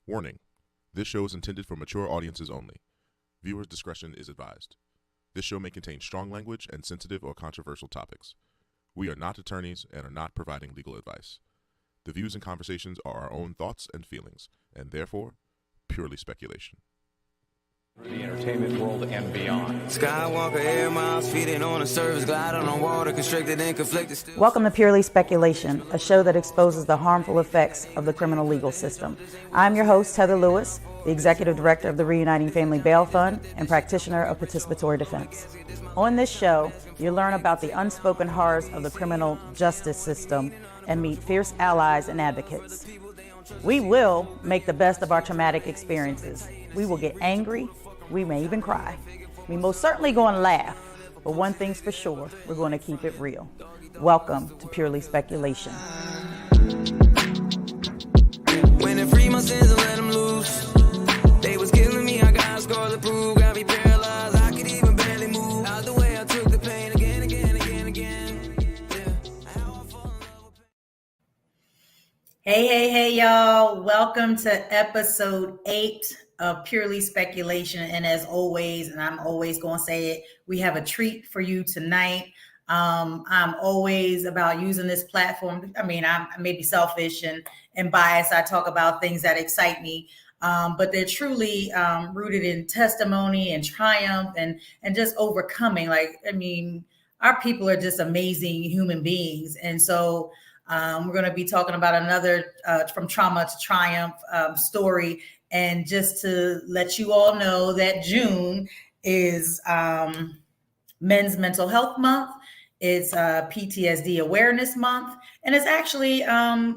Warning: this show is intended for mature audiences only. Viewers' discretion is advised. This show may contain strong language and sensitive or controversial topics. We are not attorneys and are not providing legal advice. The views and conversations are our own thoughts and feelings, and therefore, purely speculation. The entertainment world and beyond. Skywalker air miles, feeding on a surface, gliding on water, constricted and conflicted. Welcome to Purely Speculation, a show that exposes the harmful effects of the criminal legal system. I'm your host, Heather Lewis, the Executive Director of the Reuniting Family Bail Fund and practitioner of participatory defense. On this show, you'll learn about the unspoken horrors of the criminal justice system and meet fierce allies and advocates. We will make the best of our traumatic experiences. We will get angry. We may even cry. We most certainly going to laugh, but one thing's for sure, we're going to keep it real. Welcome to Purely Speculation. When they free my sins and let them loose, they was killing me, I got scars to prove, got me paralyzed, I could even barely move. Out the way I took the pain again. Hey, y'all. Welcome to episode 8 of Purely Speculation. And as always, and I'm always going to say it, we have a treat for you tonight. I'm always about using this platform. I mean, I may be selfish and biased. I talk about things that excite me, but they're truly rooted in testimony and triumph and just overcoming. Our people are just amazing human beings. And so we're going to be talking about another From Trauma to Triumph story. And just to let you all know that June is Men's Mental Health Month. It's PTSD Awareness Month. And it's actually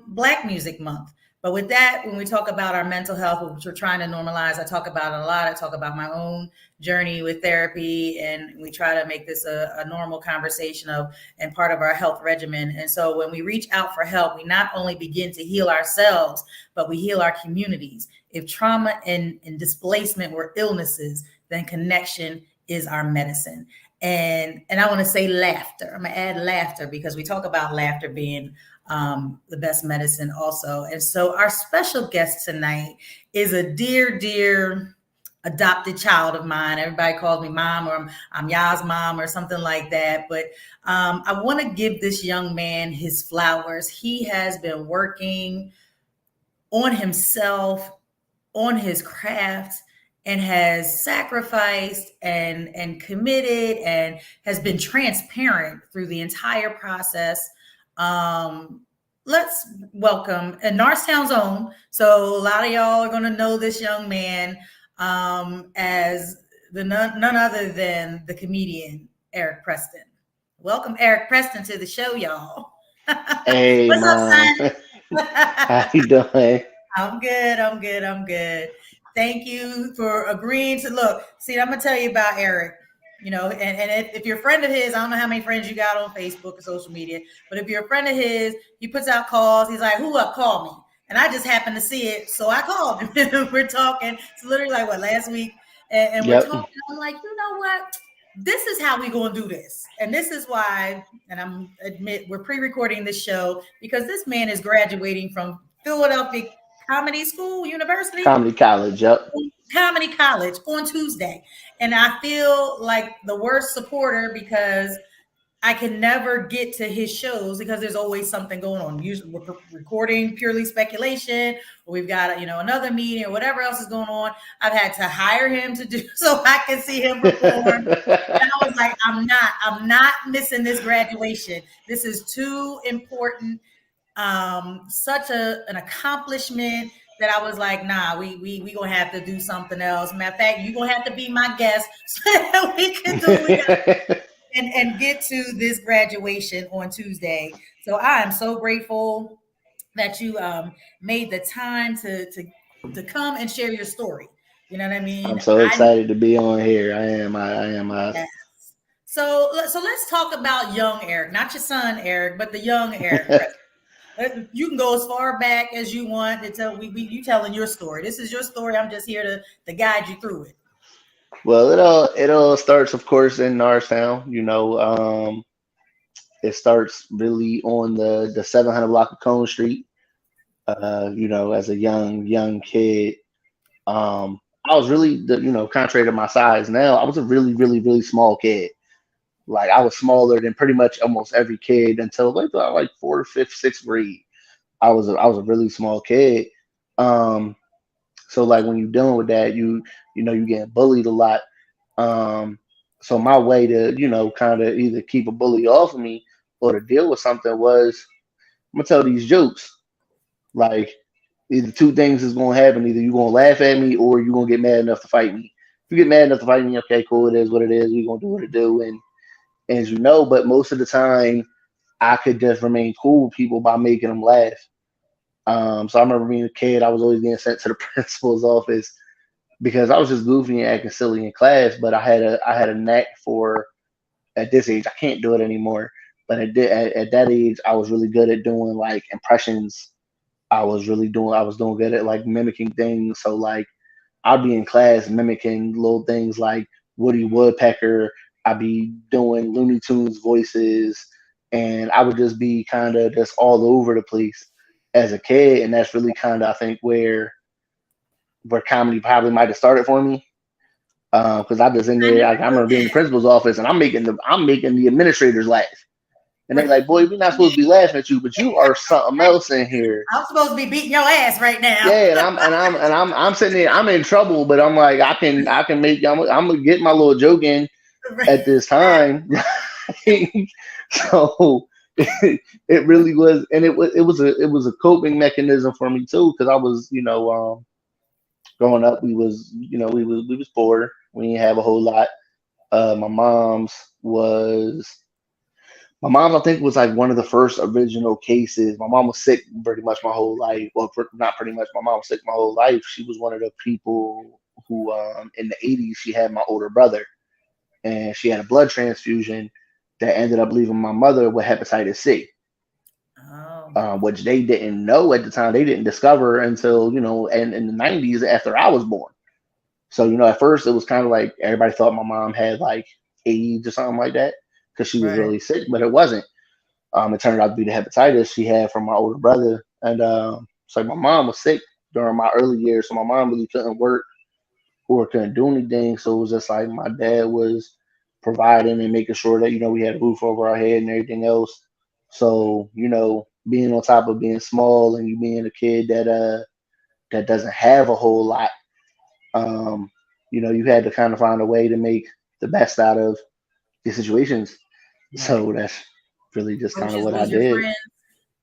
Black Music Month. But with that, when we talk about our mental health, which we're trying to normalize, I talk about it a lot. I talk about my own journey with therapy, and we try to make this a normal conversation and part of our health regimen. And so when we reach out for help, we not only begin to heal ourselves, but we heal our communities. If trauma and displacement were illnesses, then connection is our medicine. And I want to say laughter. I'm going to add laughter because we talk about laughter being the best medicine also. And so our special guest tonight is a dear adopted child of mine. Everybody calls me mom, or I'm Ya's mom or something like that. But I want to give this young man his flowers. He has been working on himself, on his craft, and has sacrificed and committed and has been transparent through the entire process. Let's welcome Norristown's own. So a lot of y'all are going to know this young man as none other than the comedian Eric Preston. Welcome Eric Preston to the show, y'all. Hey, what's Mom. up, son? How you doing? I'm good. Thank you for agreeing to look. See, I'm gonna tell you about Eric. You know, and if you're a friend of his, I don't know how many friends you got on Facebook or social media, but if you're a friend of his, he puts out calls. He's like, "Who up? Call me." And I just happened to see it, so I called him. We're talking. It's literally like last week, and we're talking. I'm like, you know what? This is how we gonna do this, and this is why. And we're pre-recording this show because this man is graduating from Philadelphia Comedy College. Yep. Comedy College on Tuesday. And I feel like the worst supporter because I can never get to his shows because there's always something going on. Usually we're recording Purely Speculation, or we've got another meeting or whatever else is going on. I've had to hire him to do so I can see him perform. And I was like, I'm not missing this graduation. This is too important. Such an accomplishment that I was like, nah, we gonna have to do something else. Matter of fact, you're gonna have to be my guest so that we can do it and get to this graduation on Tuesday. So I am so grateful that you made the time to come and share your story. You know what I mean? I'm so excited to be on here. I am. Yes. So let's talk about young Eric, not your son Eric, but the young Eric. You can go as far back as you want to tell. You telling your story. This is your story. I'm just here to guide you through it. Well, it all starts, of course, in Norristown. You know, it starts really on the 700 block of Cone Street. You know, as a young kid, I was really, contrary to my size now, I was a really, really, really small kid. Like I was smaller than pretty much almost every kid until like fourth, fifth, sixth grade. I was a really small kid. Um, so like when you're dealing with that, you getting bullied a lot. Um, so my way to kind of either keep a bully off of me or to deal with something was I'm gonna tell these jokes. Like either two things is gonna happen. Either you're gonna laugh at me or you're gonna get mad enough to fight me. If you get mad enough to fight me, okay, cool, it is what it is. We're gonna do what it do. And as you know, but most of the time I could just remain cool with people by making them laugh. So I remember being a kid, I was always getting sent to the principal's office because I was just goofy and acting silly in class. But I had a knack for at this age. I can't do it anymore. But at that age, I was really good at doing like impressions. I was doing good at like mimicking things. So like I'd be in class mimicking little things like Woody Woodpecker. I'd be doing Looney Tunes voices, and I would just be kind of just all over the place as a kid. And that's really kind of I think where comedy probably might have started for me. Because I just in I there, never I knew remember being in the that. principal's office, and I'm making the administrators laugh, and they're like, "Boy, we're not supposed to be laughing at you, but you are something else in here." I'm supposed to be beating your ass right now. Yeah, and I'm sitting there, I'm in trouble, but I'm like, I'm gonna get my little joke in at this time. So it really was, and it was a coping mechanism for me too, because I was, growing up, we was poor. We didn't have a whole lot. My mom's, I think, was like one of the first original cases. My mom was sick pretty much my whole life. Well, not pretty much. My mom was sick my whole life. She was one of the people who, in the '80s, she had my older brother, and she had a blood transfusion that ended up leaving my mother with hepatitis C, Oh, which they didn't know at the time. They didn't discover until and in the '90s after I was born. So at first it was kind of like everybody thought my mom had like AIDS or something like that because she was right. really sick, but it wasn't. It turned out to be the hepatitis she had from my older brother, and so my mom was sick during my early years, so my mom really couldn't work or couldn't do anything. So it was just like my dad was providing and making sure that we had a roof over our head and everything else. So being on top of being small and you being a kid that doesn't have a whole lot, um, you had to kind of find a way to make the best out of the situations. Right. So that's really just kind of Roaches what I was your did. friend.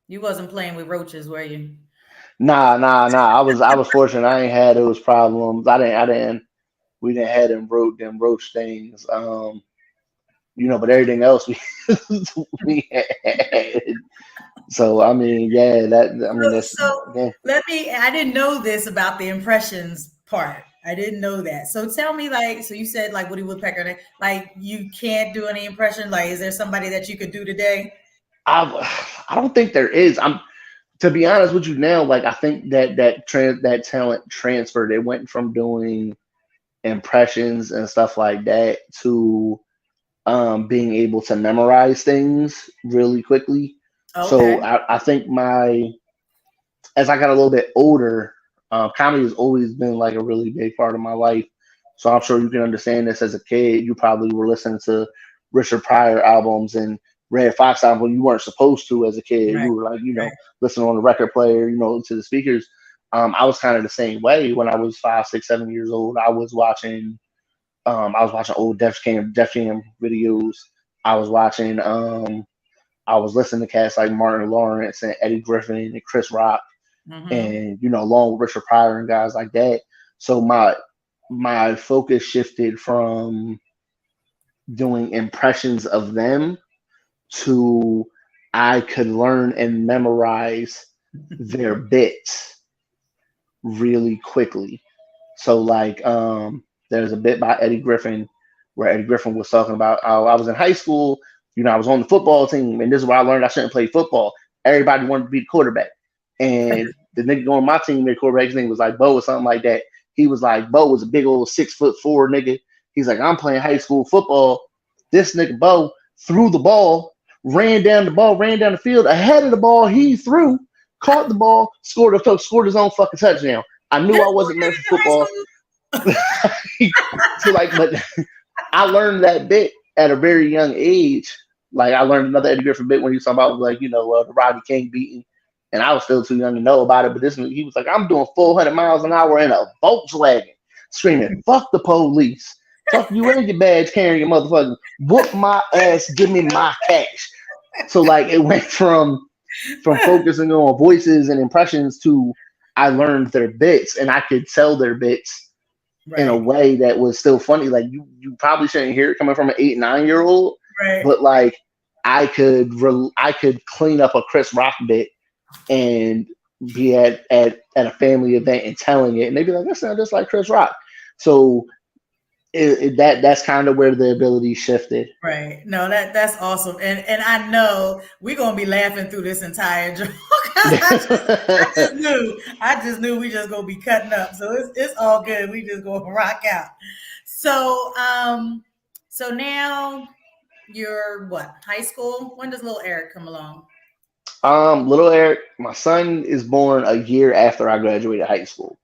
You wasn't playing with roaches, were you? Nah, nah, nah. I was fortunate. I ain't had those problems. I didn't. We didn't have them roach things. But everything else we had. So I mean, yeah, that's So yeah. I didn't know this about the impressions part. I didn't know that. So tell me, like, so you said like Woody Woodpecker, like you can't do any impression. Like, is there somebody that you could do today? I don't think there is. I'm To be honest with you now. Like I think that talent transferred. It went from doing impressions and stuff like that to being able to memorize things really quickly. So Okay. I think as I got a little bit older, comedy has always been like a really big part of my life. So I'm sure you can understand this as a kid. You probably were listening to Richard Pryor albums and Red Fox albums when you weren't supposed to as a kid. Right. You were like, Right. listening on the record player, to the speakers. I was kind of the same way when I was 5, 6, 7 years old. I was watching old Def Jam videos. I was watching I was listening to cats like Martin Lawrence and Eddie Griffin and Chris Rock Mm-hmm. and along with Richard Pryor and guys like that. So my focus shifted from doing impressions of them to I could learn and memorize their bits really quickly. So like there's a bit by Eddie Griffin where Eddie Griffin was talking about I was in high school, I was on the football team, and this is where I learned I shouldn't play football. Everybody wanted to be the quarterback. And the nigga on my team, their quarterback's name was like Bo or something like that. He was like, Bo was a big old 6'4" nigga. He's like, I'm playing high school football. This nigga Bo threw the ball, ran down the field ahead of the ball he threw, caught the ball, scored his own fucking touchdown. I knew I wasn't meant for football. So like, but I learned that bit at a very young age. Like I learned another Eddie Griffin bit when he was talking about like the Rodney King beating, and I was still too young to know about it. But he was like, I'm doing 400 miles an hour in a Volkswagen, screaming, "Fuck the police, fuck you and your badge carrying your motherfucker, whoop my ass, give me my cash." So like it went from focusing on voices and impressions to I learned their bits and I could tell their bits in a Right. way that was still funny. Like you probably shouldn't hear it coming from an 8, 9 year old, Right. but like I could clean up a Chris Rock bit and be at a family event and telling it, and they'd be like, "That sounds just like Chris Rock." So that's kind of where the ability shifted. Right. No, that's awesome. And I know we're gonna be laughing through this entire joke. I just knew we just gonna be cutting up. So it's all good. We just gonna rock out. So so now you're what, high school? When does little Eric come along? Little Eric, my son is born a year after I graduated high school.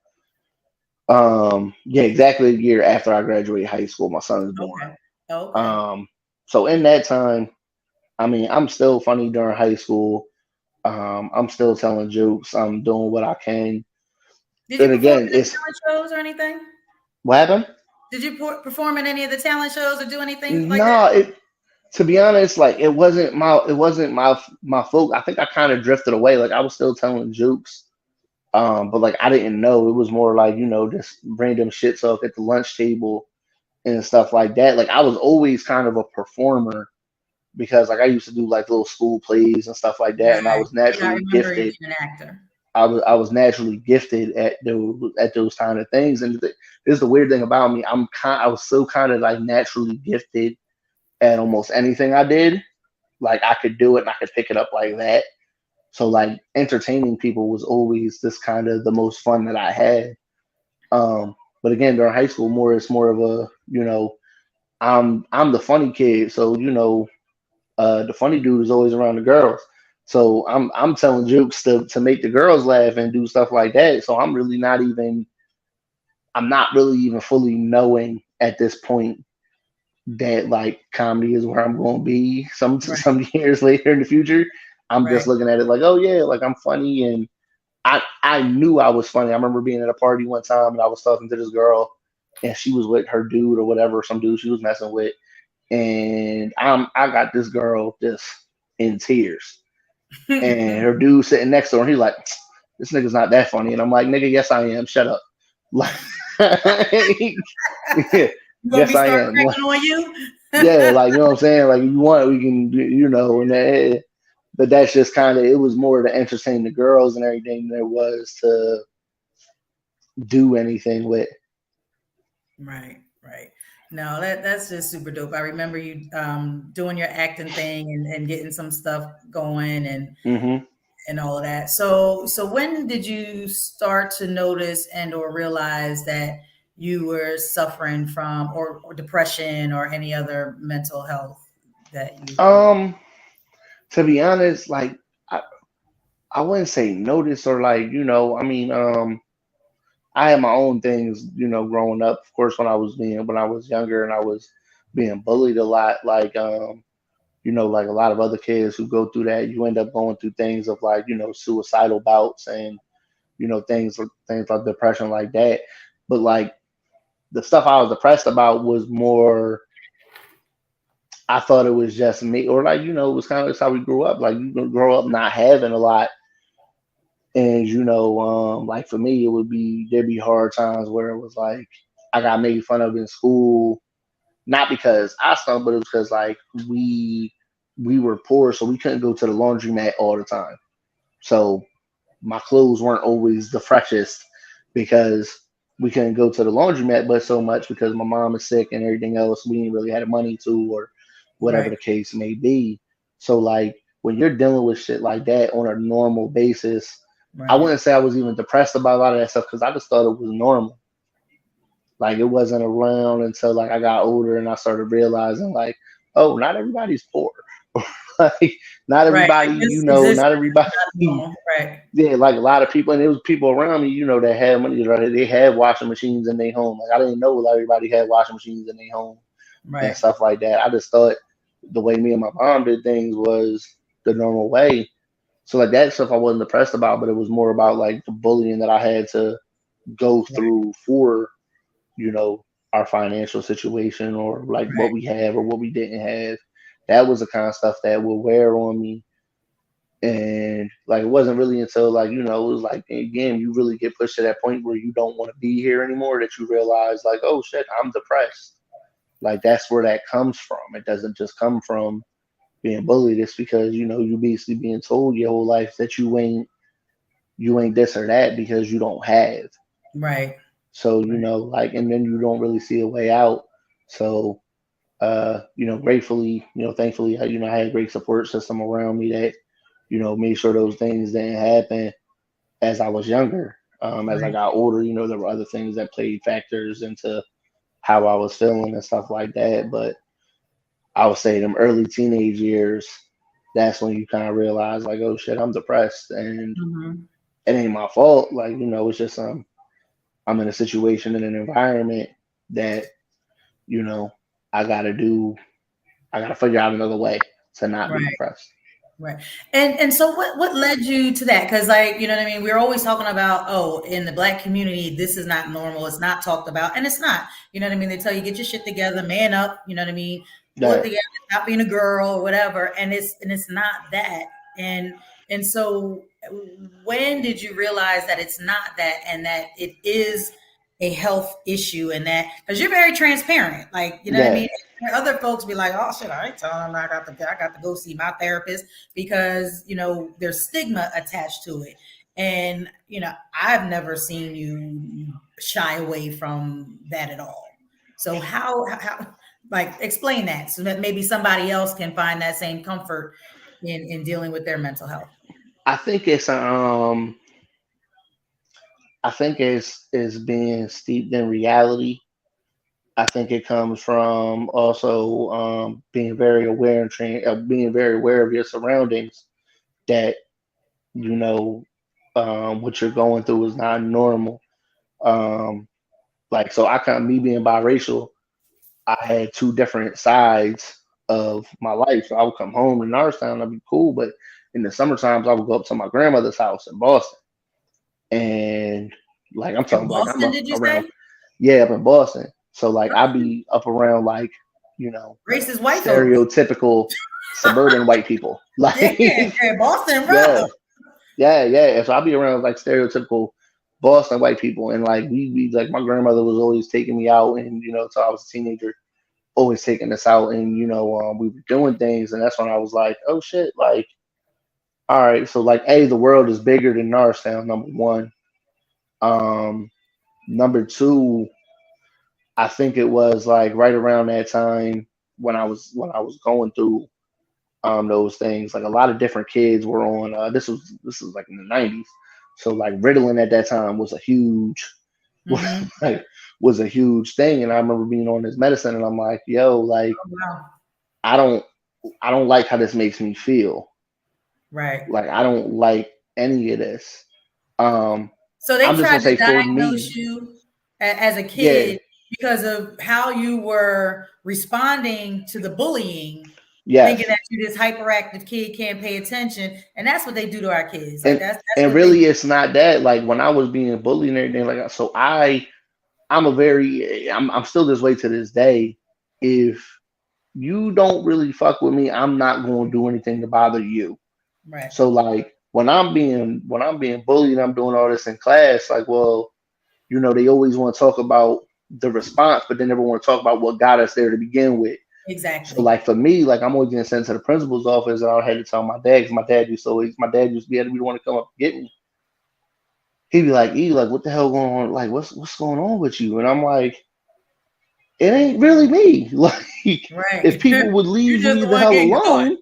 Yeah, exactly a year after I graduated high school, my son was born. Okay. So in that time, I mean, I'm still funny during high school. I'm still telling jokes. I'm doing what I can. Did you And perform again, in the it's talent shows or anything? what happened? Did you perform in any of the talent shows or do anything like that? No, to be honest, like it wasn't my folk. I think I kind of drifted away. Like I was still telling jokes. But like I didn't know it was more like just random shit talk at the lunch table and stuff like that. Like I was always kind of a performer because like I used to do like little school plays and stuff like that, and I Right. was Yeah, I naturally remember you gifted. being an actor. I was naturally gifted at those kind of things, and this is the weird thing about me. I was so kind of like naturally gifted at almost anything I did. Like I could do it and I could pick it up like that. So like entertaining people was always this kind of the most fun that I had. But again, during high school, it's more of a I'm the funny kid, so the funny dude is always around the girls. So I'm telling jokes to make the girls laugh and do stuff like that. So I'm not really even fully knowing at this point that like comedy is where I'm going to be some Right. some years later in the future. I'm just Right. looking at it like, oh yeah, like I'm funny, and I knew I was funny. I remember being at a party one time and I was talking to this girl, and she was with her dude or whatever, some dude she was messing with, and I got this girl just in tears, and her dude sitting next to her, and he's like, "This nigga's not that funny," and I'm like, "Nigga, yes I am. Shut up." Like, You gonna yes be I start am. cracking on you? Yeah, like you know what I'm saying. Like if you want, we can, and that, but that's just kind of it was more to entertain the girls and everything than it was to do anything with. Right, right. No, that's just super dope. I remember you doing your acting thing and getting some stuff going Hmm. and all of that. So when did you start to notice and or realize that you were suffering from or depression or any other mental health that you Um, to be honest, like I wouldn't say notice or like I mean, I had my own things, growing up. Of course, when I was younger and I was being bullied a lot, like like a lot of other kids who go through that, you end up going through things of like suicidal bouts and things like depression like that. But like the stuff I was depressed about was more. I thought it was just me, or like it was kind of just how we grew up. Like you grow up not having a lot, and like for me, there'd be hard times where it was like I got made fun of in school, not because I stunk, but it was because like we were poor, so we couldn't go to the laundromat all the time. So my clothes weren't always the freshest because we couldn't go to the laundromat, but so much because my mom is sick and everything else, we didn't really have the money to, or whatever right, the case may be. So like when you're dealing with shit like that on a normal basis, I right. wouldn't say I was even depressed about a lot of that stuff because I just thought it was normal. Like it wasn't around until like I got older and I started realizing like, not everybody's poor. Like not Right. everybody, Like this exists not everybody not normal. Yeah, like a lot of people, and it was people around me, you know, that had money. They had washing machines in their home. Like I didn't know everybody had washing machines in their home and Right. stuff like that. I just thought the way me and my mom did things was the normal way. So like that stuff I wasn't depressed about, but it was more about like the bullying that I had to go through for, you know, our financial situation or like what Right. we have or what we didn't have. That was the kind of stuff that would wear on me. And like it wasn't really until like, you know, it was like again, you really get pushed to that point where you don't want to be here anymore that you realize like, oh shit, I'm depressed. Like that's where that comes from. It doesn't just come from being bullied. It's because, you know, you basically being told your whole life that you ain't this or that because you don't have. Right. So, you know, like and then you don't really see a way out. So you know, gratefully, you know, thankfully, you know, I had a great support system around me that, you know, made sure those things didn't happen as I was younger. As I Right. got older, you know, there were other things that played factors into how I was feeling and stuff like that. But I would say them early teenage years, that's when you kind of realize like, oh shit, I'm depressed and Mhm. it ain't my fault. Like, you know, it's just I'm in a situation in an environment that, you know, I gotta do I gotta figure out another way to not be Right. depressed. Right. And so what led you to that? Because like, you know what I mean? We're always talking about, oh, in the black community, this is not normal. It's not talked about. And it's not. You know what I mean? They tell you get your shit together, man up, you know what I mean? Pull it That together, stop being a girl or whatever. And it's not that. And so when did you realize that it's not that and that it is a health issue and that because you're very transparent, like you know what I yeah. mean? Other folks be like, oh shit, I ain't telling them I got to go see my therapist because you know there's stigma attached to it. And you know, I've never seen you shy away from that at all. So how like explain that so that maybe somebody else can find that same comfort in dealing with their mental health. I think I think it's being steeped in reality. I think it comes from also being very aware and being very aware of your surroundings that you know what you're going through is not normal. Um, like so, I kind of me being biracial, I had two different sides of my life. So I would come home in Norristown, I'd be cool, but in the summer times, I would go up to my grandmother's house in Boston, and like I'm In talking like I'm Boston, up did you around, say? yeah, up in Boston. So like I'd be up around like you know Racist white folks. stereotypical suburban white people, like Yeah, yeah, Boston yeah, rough. yeah. So I'd be around like stereotypical Boston white people, and like we like my grandmother was always taking me out, and you know, till I was a teenager, always taking us out, and you know, we were doing things, and that's when I was like, oh shit, like, all right, so like, a the world is bigger than Norristown, number one. Um, Number two, I think it was like right around that time when I was going through those things. Like a lot of different kids were on. This was like in the '90s, so like Ritalin at that time was a huge Mm-hmm. like was a huge thing, and I remember being on this medicine, and I'm like, yo, like Oh, wow. I don't I don't like how this makes me feel. Right. Like I don't like any of this. Um, So they I'm just tried gonna to say for diagnose me, you as a yeah, kid because of how you were responding to the bullying, thinking yes. that you're this hyperactive kid can't pay attention, and that's what they do to our kids. Like that's And what they really do. it's not that like when I was being bullied and everything like that. So I'm still this way to this day. If you don't really fuck with me, I'm not going to do anything to bother you. Right. So like when I'm being bullied, I'm doing all this in class. Like, well, you know, they always want to talk about the response, but they never want to talk about what got us there to begin with. So Exactly. like for me, like I'm always getting sent to the principal's office, and I had to tell my dad because my dad used to be able to be the one to come up and get me. He'd be like, "E, like what the hell going on? Like what's going on with you?" And I'm like, "It ain't really me. Like if Right. people would You leave just me the the one hell getting caught. alone,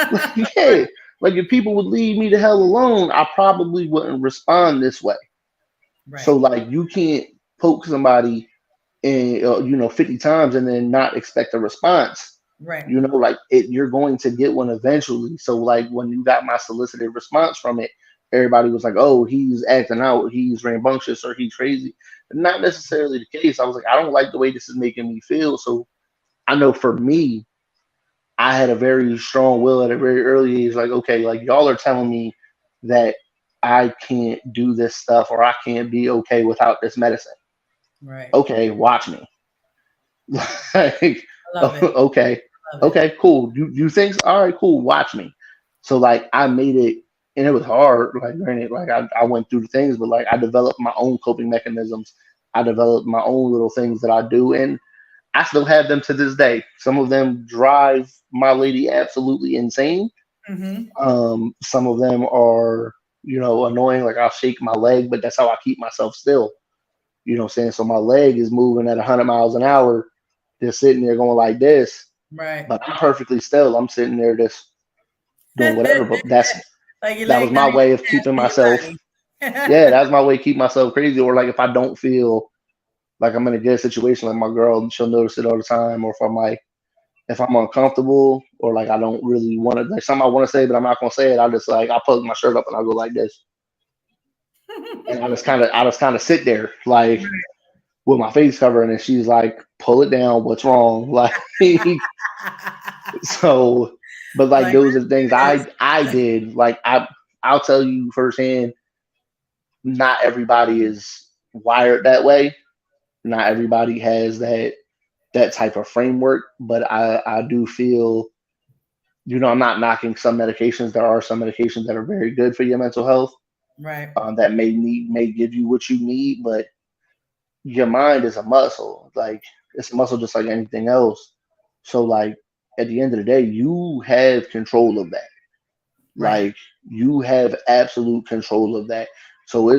like yeah, like if people would leave me the hell alone, I probably wouldn't respond this way. So Right. like you can't poke somebody and you know 50 times and then not expect a response. Right. You know, like it, you're going to get one eventually. So like when you got my solicited response from it, everybody was like, oh, he's acting out, he's rambunctious, or he's crazy. Not necessarily the case. I was like, I don't like the way this is making me feel. So I know for me, I had a very strong will at a very early age. Like, okay, like y'all are telling me that I can't do this stuff or I can't be okay without this medicine. Right. Okay, watch me. Like, Love it. okay, Love it. okay, cool. You think? All right, cool. Watch me. So like, I made it, and it was hard. Like, granted, like I went through the things, but like I developed my own coping mechanisms. I developed my own little things that I do, and I still have them to this day. Some of them drive my lady absolutely insane. Some of them are, annoying. Like I'll shake my leg, but that's how I keep myself still. You know what I'm saying? So my leg is moving at 100 miles an hour, just sitting there going like this. Right. But I'm perfectly still. I'm sitting there just doing whatever. But Like that was my way of keeping myself. Yeah, that's my way to keep myself crazy. Or like if I don't feel like I'm in a good situation, like my girl, she'll notice it all the time. Or if I'm uncomfortable, or like I don't really want to, like something I want to say but I'm not gonna say it, I just like I plug my shirt up and I go like this, and I just kind of sit there like with my face covered, and she's like, "Pull it down. What's wrong?" Like, so, but like those are the things I did. Like I'll tell you firsthand, not everybody is wired that way. Not everybody has that type of framework, but I do feel, I'm not knocking some medications. There are some medications that are very good for your mental health, Right. that may give you what you need, but your mind is a muscle. Like it's a muscle just like anything else. So like at the end of the day, you have control of that. Right. Like you have absolute control of that. So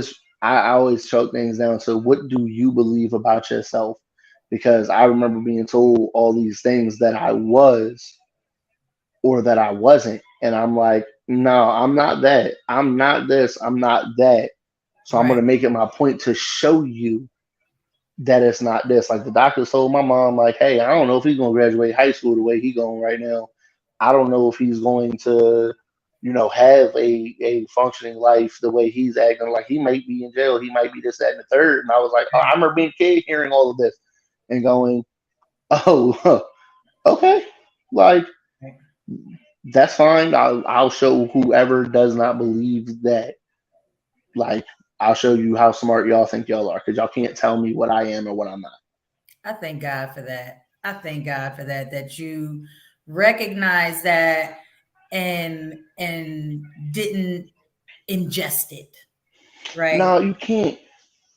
I always choke things down to what do you believe about yourself? Because I remember being told all these things that I was or that I wasn't. And I'm like, no, I'm not that. I'm not this. I'm not that. So I'm going Right. to make it my point to show you that it's not this. Like the doctor told my mom, like, hey, I don't know if he's going to graduate high school the way he's going right now. I don't know if he's going to, have a functioning life the way he's acting. Like he might be in jail. He might be this, that, and the third. And I was like, oh, I remember being a kid hearing all of this and going, oh, okay. Like, that's fine. I'll show whoever does not believe that. Like, I'll show you how smart y'all think y'all are, because y'all can't tell me what I am or what I'm not. I thank God for that. I thank God for that, that you recognize that and didn't ingest it. Right. No, you can't.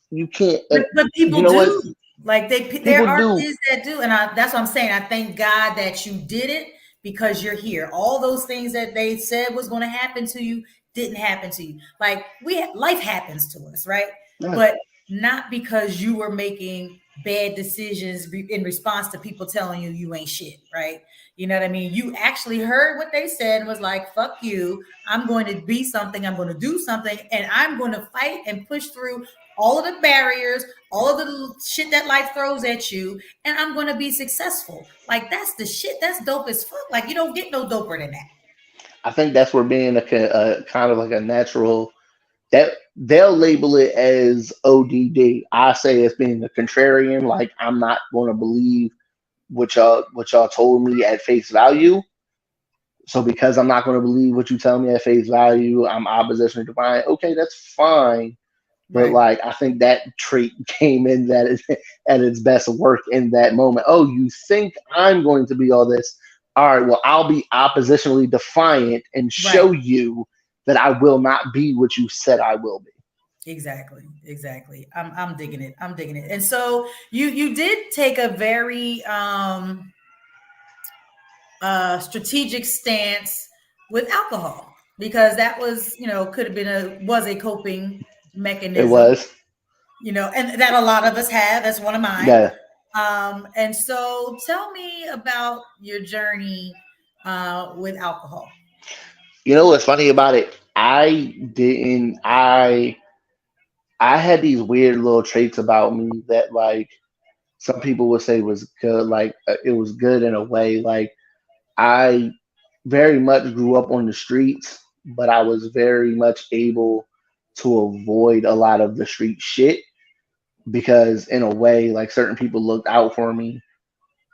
You can't. But people you know do. what? Like there People are do. kids that do. And that's what I'm saying. I thank God that you did it because you're here. All those things that they said was going to happen to you didn't happen to you. Like life happens to us, right? Yeah. But not because you were making bad decisions in response to people telling you ain't shit, right? You know what I mean? You actually heard what they said and was like, fuck you. I'm going to be something. I'm going to do something. And I'm going to fight and push through all of the barriers, all of the shit that life throws at you. And I'm going to be successful. Like, that's the shit. That's dope as fuck. Like, you don't get no doper than that. I think that's where being a kind of like a natural, that they'll label it as ODD. I say it's being a contrarian. Like I'm not going to believe what y'all told me at face value. So because I'm not going to believe what you tell me at face value, I'm opposition to divine. Okay, that's fine. But Right. like I think that trait came in that at its best work in that moment. Oh, you think I'm going to be all this? All right, well, I'll be oppositionally defiant and show you that I will not be what you said I will be. Exactly. I'm digging it. And so you did take a very strategic stance with alcohol, because that was, could have been was a coping mechanism. It was. And that a lot of us have. That's one of mine. Yeah. And so tell me about your journey with alcohol. You know what's funny about it? I had these weird little traits about me that like some people would say was good. Like it was good in a way. Like I very much grew up on the streets. but I was very much able to avoid a lot of the street shit because in a way, like certain people looked out for me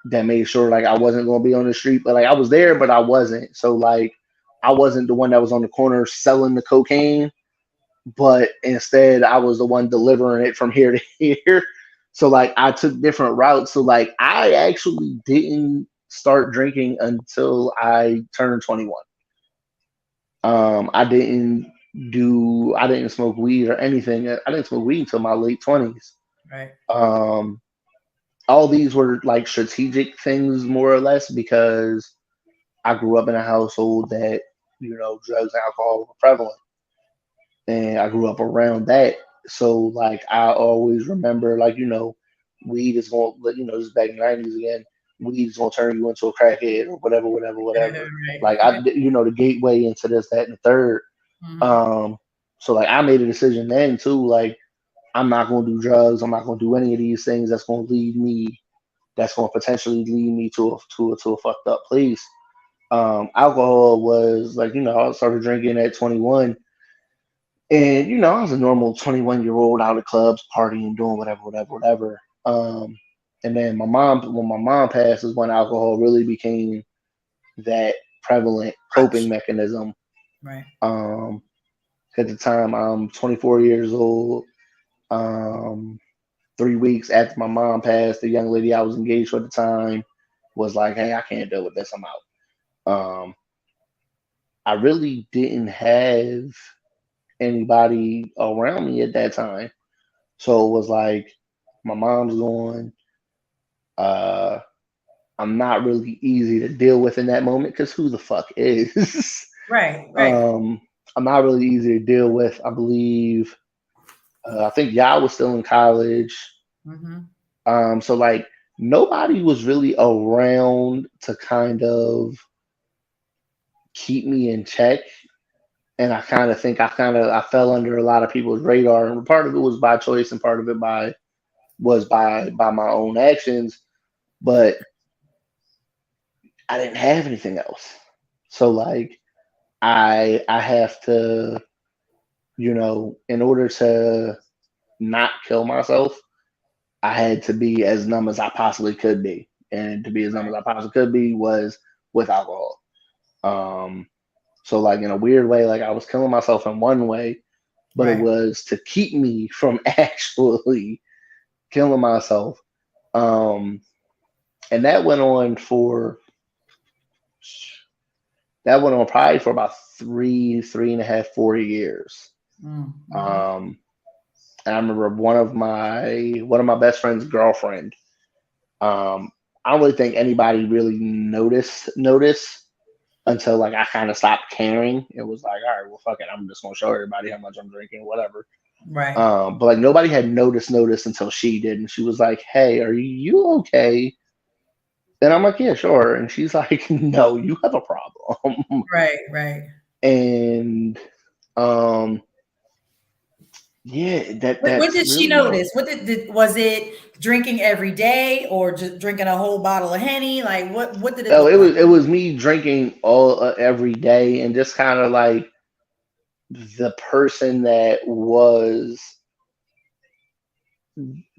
that made sure like I wasn't gonna be on the street, but like I was there, but I wasn't. So like I wasn't the one that was on the corner selling the cocaine, but instead I was the one delivering it from here to here. So like I took different routes. So like I actually didn't start drinking until I turned 21. I didn't smoke weed or anything. I didn't smoke weed until my late 20s. Right. All these were like strategic things more or less because I grew up in a household that, drugs and alcohol were prevalent. And I grew up around that. So like I always remember like, weed is going this is back in the 90s again, weed is gonna turn you into a crackhead or whatever, whatever, whatever. Right. Like the gateway into this, that, and the third. So like I made a decision then too, like I'm not gonna do drugs, I'm not gonna do any of these things that's gonna potentially lead me to a fucked up place. Alcohol was like, I started drinking at 21. And, I was a normal 21-year-old out of clubs, partying, doing whatever, whatever, whatever. And then when my mom passed is when alcohol really became that prevalent coping mechanism. Right. At the time, I'm 24 years old. 3 weeks after my mom passed, the young lady I was engaged with at the time was like, "Hey, I can't deal with this. I'm out." I really didn't have anybody around me at that time. So it was like, my mom's gone. I'm not really easy to deal with in that moment because who the fuck is? Right. I'm not really easy to deal with. I believe, I think y'all was still in college. So like nobody was really around to kind of keep me in check. And I kind of think I fell under a lot of people's radar, and part of it was by choice, and part of it was by my own actions. But I didn't have anything else, so like I have to, in order to not kill myself, I had to be as numb as I possibly could be, and to be as numb as I possibly could be was with alcohol. So like in a weird way, like I was killing myself in one way, but it was to keep me from actually killing myself. And that went on probably for about 3.5, 4 years. And I remember one of my best friend's girlfriend. I don't really think anybody really noticed until like I kind of stopped caring. It was like, all right, well, fuck it, I'm just gonna show everybody how much I'm drinking, whatever. Right. But like nobody had noticed until she did, and she was like, "Hey, are you okay?" And I'm like, "Yeah, sure." And she's like, "No, you have a problem." Right. And yeah, What did she really notice? Was it drinking every day or just drinking a whole bottle of Henny? Like what did it look like? it was me drinking all every day, and just kind of like the person that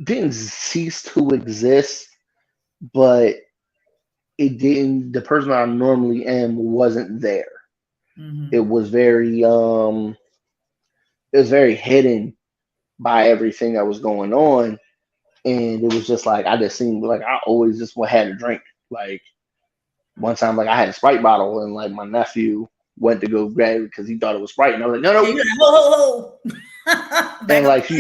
didn't cease to exist, but the person I normally am wasn't there. It was very hidden by everything that was going on. And it was just like, I just seemed like I always just had a drink. Like one time, like I had a Sprite bottle, and like my nephew went to go grab it because he thought it was Sprite, and I was like, no. Ho. And like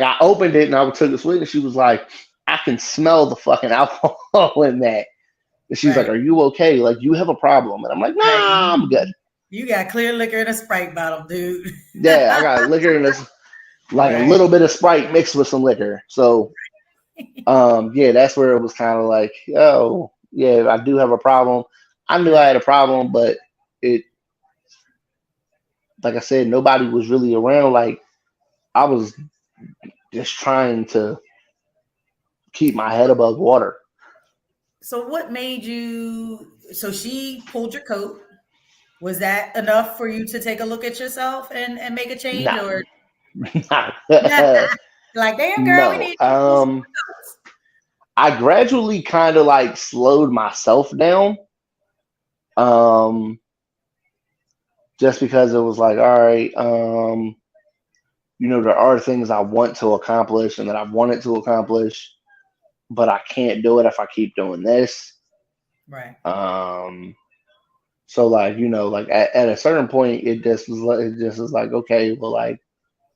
I opened it and I took a swig, and she was like, I can smell the fucking alcohol in that. And she's like, "Are you okay? Like you have a problem?" And I'm like, "Nah, I'm good." You got clear liquor in a Sprite bottle, dude. Yeah, I got liquor in this, like a little bit of Sprite mixed with some liquor. So, yeah, that's where it was kind of like, oh, yeah, I do have a problem. I knew I had a problem, but like I said, nobody was really around. Like I was just trying to keep my head above water. So what made you? So she pulled your coat. Was that enough for you to take a look at yourself and make a change? Nah. Or Nah. like, damn girl, we need to do something else. I gradually kind of like slowed myself down. Just because it was like, all right, there are things I want to accomplish and that I've wanted to accomplish, but I can't do it if I keep doing this. Right. So like, like at a certain point, it just was like, okay, well, like,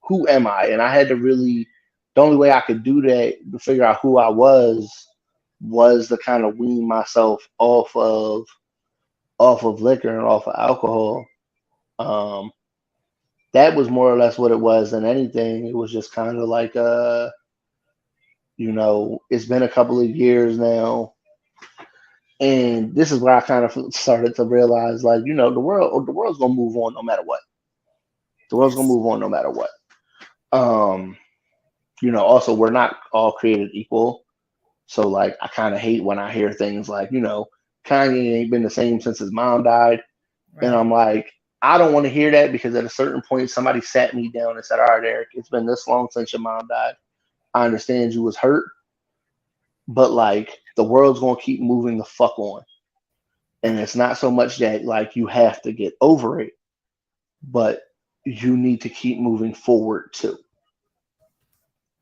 who am I? And I had to really, the only way I could do that to figure out who I was to kind of wean myself off of liquor and off of alcohol. That was more or less what it was than anything. It was just kind of like, it's been a couple of years now. And this is where I kind of started to realize, like, the world's going to move on no matter what. The world's going to move on no matter what. Also, we're not all created equal. So, like, I kind of hate when I hear things like, Kanye ain't been the same since his mom died. Right. And I'm like, I don't want to hear that, because at a certain point, somebody sat me down and said, all right, Eric, it's been this long since your mom died. I understand you was hurt, but like, the world's going to keep moving the fuck on. And it's not so much that like you have to get over it, but you need to keep moving forward too.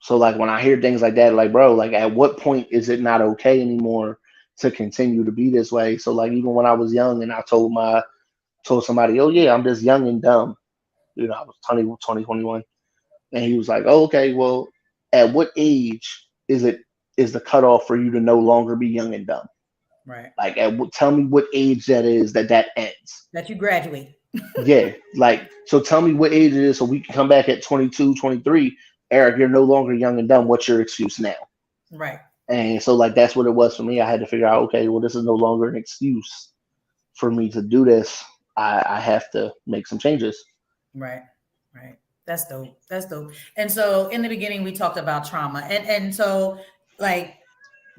So like, when I hear things like that, like, bro, like, at what point is it not okay anymore to continue to be this way? So like, even when I was young and I told somebody, oh yeah, I'm just young and dumb. I was 20, 21. And he was like, oh, okay, well, at what age is the cutoff for you to no longer be young and dumb? Right. Like, tell me what age that is that ends. That you graduate. Yeah. Like, so tell me what age it is so we can come back at 22, 23. Eric, you're no longer young and dumb. What's your excuse now? Right. And so like, that's what it was for me. I had to figure out, okay, well, this is no longer an excuse for me to do this. I have to make some changes. Right. That's dope. And so in the beginning, we talked about trauma. And so like,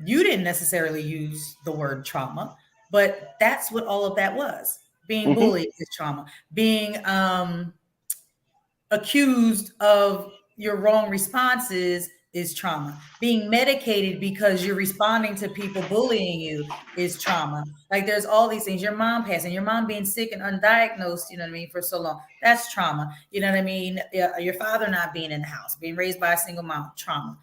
you didn't necessarily use the word trauma, but that's what all of that was. Being bullied is trauma. Being accused of your wrong responses is trauma. Being medicated because you're responding to people bullying you is trauma. Like, there's all these things. Your mom passing, your mom being sick and undiagnosed, for so long. That's trauma. You know what I mean? Your father not being in the house, being raised by a single mom, trauma.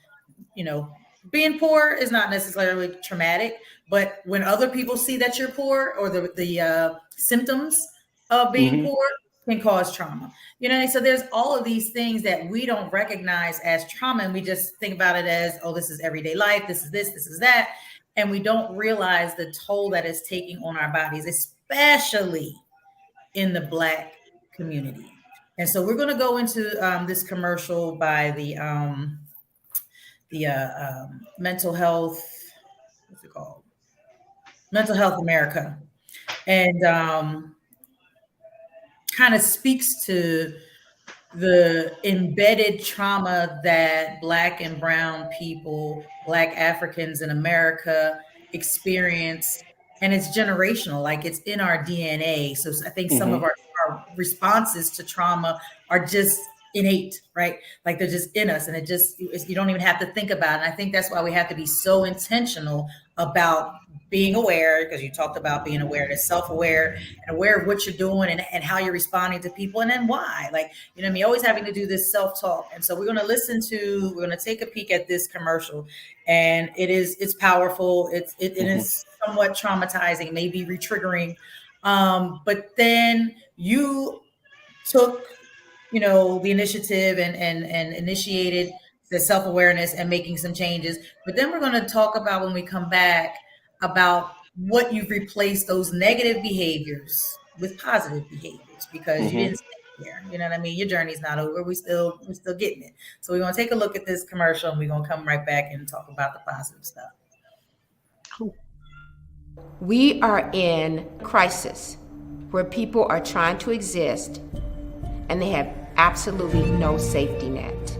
Being poor is not necessarily traumatic, but when other people see that you're poor, or the symptoms of being poor can cause trauma. So there's all of these things that we don't recognize as trauma, and we just think about it as, oh, this is everyday life, this is this is that, and we don't realize the toll that it's taking on our bodies, especially in the Black community. And so we're going to go into this commercial by the mental health, what's it called? Mental Health America. And kind of speaks to the embedded trauma that Black and brown people, Black Africans in America experience. And it's generational, like, it's in our DNA. So I think some of our responses to trauma are just innate, right? Like, they're just in us, and you don't even have to think about it. And I think that's why we have to be so intentional about being aware, because you talked about being aware, that's self-aware and aware of what you're doing and how you're responding to people, and then why, like, always having to do this self-talk. And so we're going to take a peek at this commercial, and it's powerful. It is somewhat traumatizing, maybe re-triggering. But then you took, the initiative and initiated the self-awareness and making some changes. But then we're going to talk about, when we come back, about what you've replaced those negative behaviors with positive behaviors, because you didn't stay there. You know what I mean? Your journey's not over. We're still getting it. So we're going to take a look at this commercial, and we're going to come right back and talk about the positive stuff. Cool. We are in crisis where people are trying to exist and they have absolutely no safety net.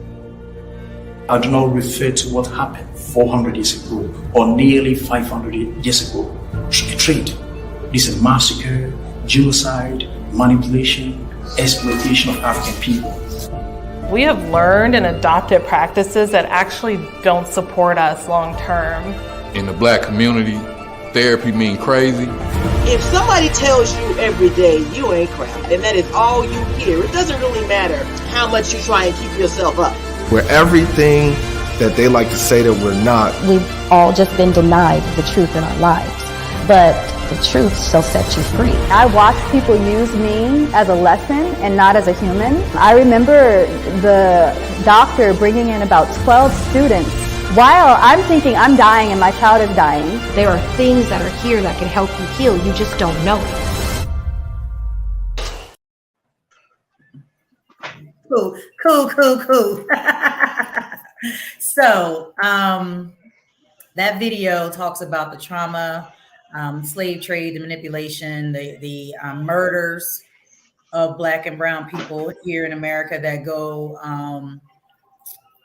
I do not refer to what happened 400 years ago or nearly 500 years ago. A trade. This is a massacre, genocide, manipulation, exploitation of African people. We have learned and adopted practices that actually don't support us long term. In the Black community, therapy mean crazy. If somebody tells you every day you ain't crap, and that is all you hear, it doesn't really matter how much you try and keep yourself up. We're everything that they like to say that we're not. We've all just been denied the truth in our lives, but the truth shall set you free. I watch people use me as a lesson and not as a human. I remember the doctor bringing in about 12 students while I'm thinking I'm dying and my child is dying. There are things that are here that can help you heal. You just don't know it. Cool. So, that video talks about the trauma, slave trade, the manipulation, the murders of Black and brown people here in America that go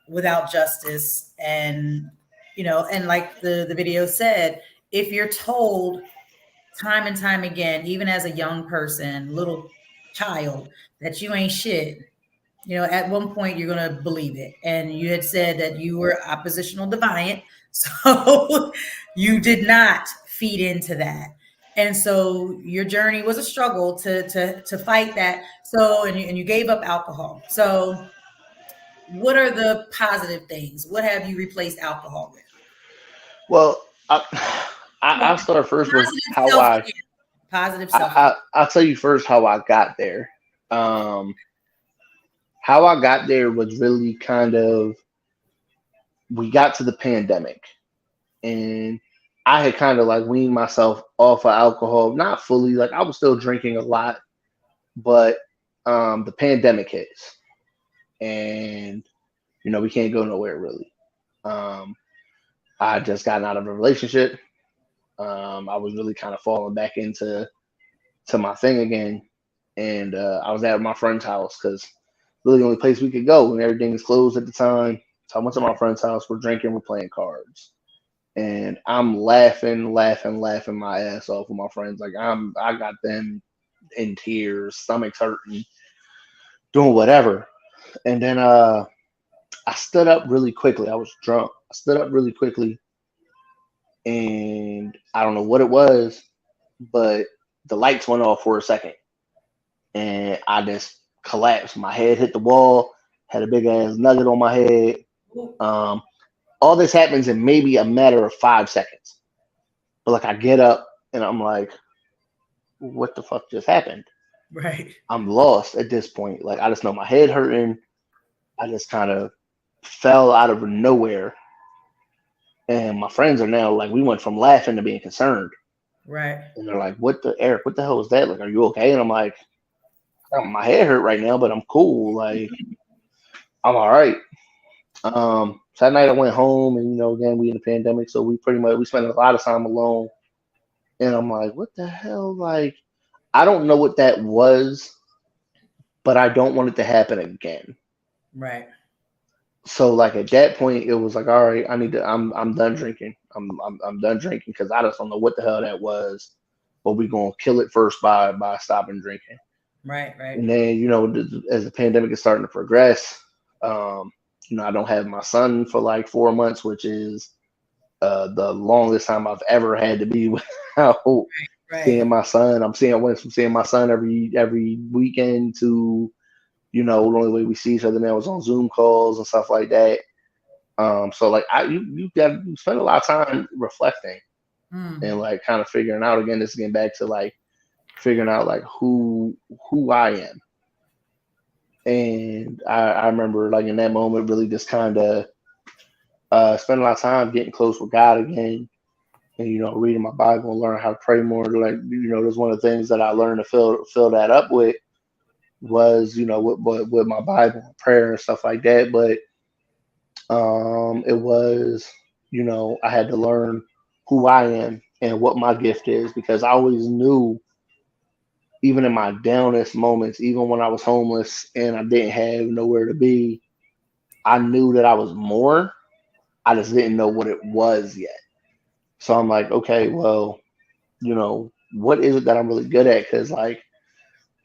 without justice. And, and like the video said, if you're told time and time again, even as a young person, little child, that you ain't shit, at one point you're going to believe it. And you had said that you were oppositional defiant. So you did not feed into that. And so your journey was a struggle to fight that. So, and you gave up alcohol. So what are the positive things? What have you replaced alcohol with? Well, I'll start first with how positive self. I'll tell you first how I got there. How I got there was really kind of, we got to the pandemic and I had kind of like weaned myself off of alcohol, not fully, like I was still drinking a lot, but the pandemic hits and, we can't go nowhere really. I just gotten out of a relationship. I was really kind of falling back into my thing again. And I was at my friend's house because really the only place we could go and everything is closed at the time. So I went to my friend's house. We're drinking, we're playing cards. And I'm laughing my ass off with my friends. Like I got them in tears, stomachs hurting, doing whatever. And then I stood up really quickly. I was drunk. I stood up really quickly. And I don't know what it was, but the lights went off for a second. And I just collapsed. My head hit the wall, had a big ass nugget on my head. All this happens in maybe a matter of 5 seconds. But like I get up and I'm like, what the fuck just happened? Right. I'm lost at this point. Like I just know my head hurting. I just kind of fell out of nowhere. And my friends are now like, we went from laughing to being concerned. Right. And they're like, Eric, what the hell was that? Like, are you okay? And I'm like, my head hurt right now, but I'm cool. Like, I'm all right. So that night I went home and, again, we in the pandemic. So we spent a lot of time alone. And I'm like, what the hell? Like, I don't know what that was, but I don't want it to happen again. Right. So like at that point, it was like, all right, I'm done drinking. I'm done drinking because I just don't know what the hell that was. But we're gonna kill it first by stopping drinking. Right. And then, as the pandemic is starting to progress, I don't have my son for like 4 months, which is the longest time I've ever had to be without seeing my son. Went from seeing my son every weekend to, the only way we see each other now is on Zoom calls and stuff like that. So like you spend a lot of time reflecting and like kind of figuring out again. This is getting back to like figuring out like who I am. And I remember like in that moment really just kind of spending a lot of time getting close with God again, and reading my Bible and learning how to pray more. Like that's one of the things that I learned to fill that up with was with my Bible and prayer and stuff like that. But it was I had to learn who I am and what my gift is, because I always knew, even in my downest moments, even when I was homeless and I didn't have nowhere to be, I knew that I was more. I just didn't know what it was yet. So I'm like, okay, well, what is it that I'm really good at? Because like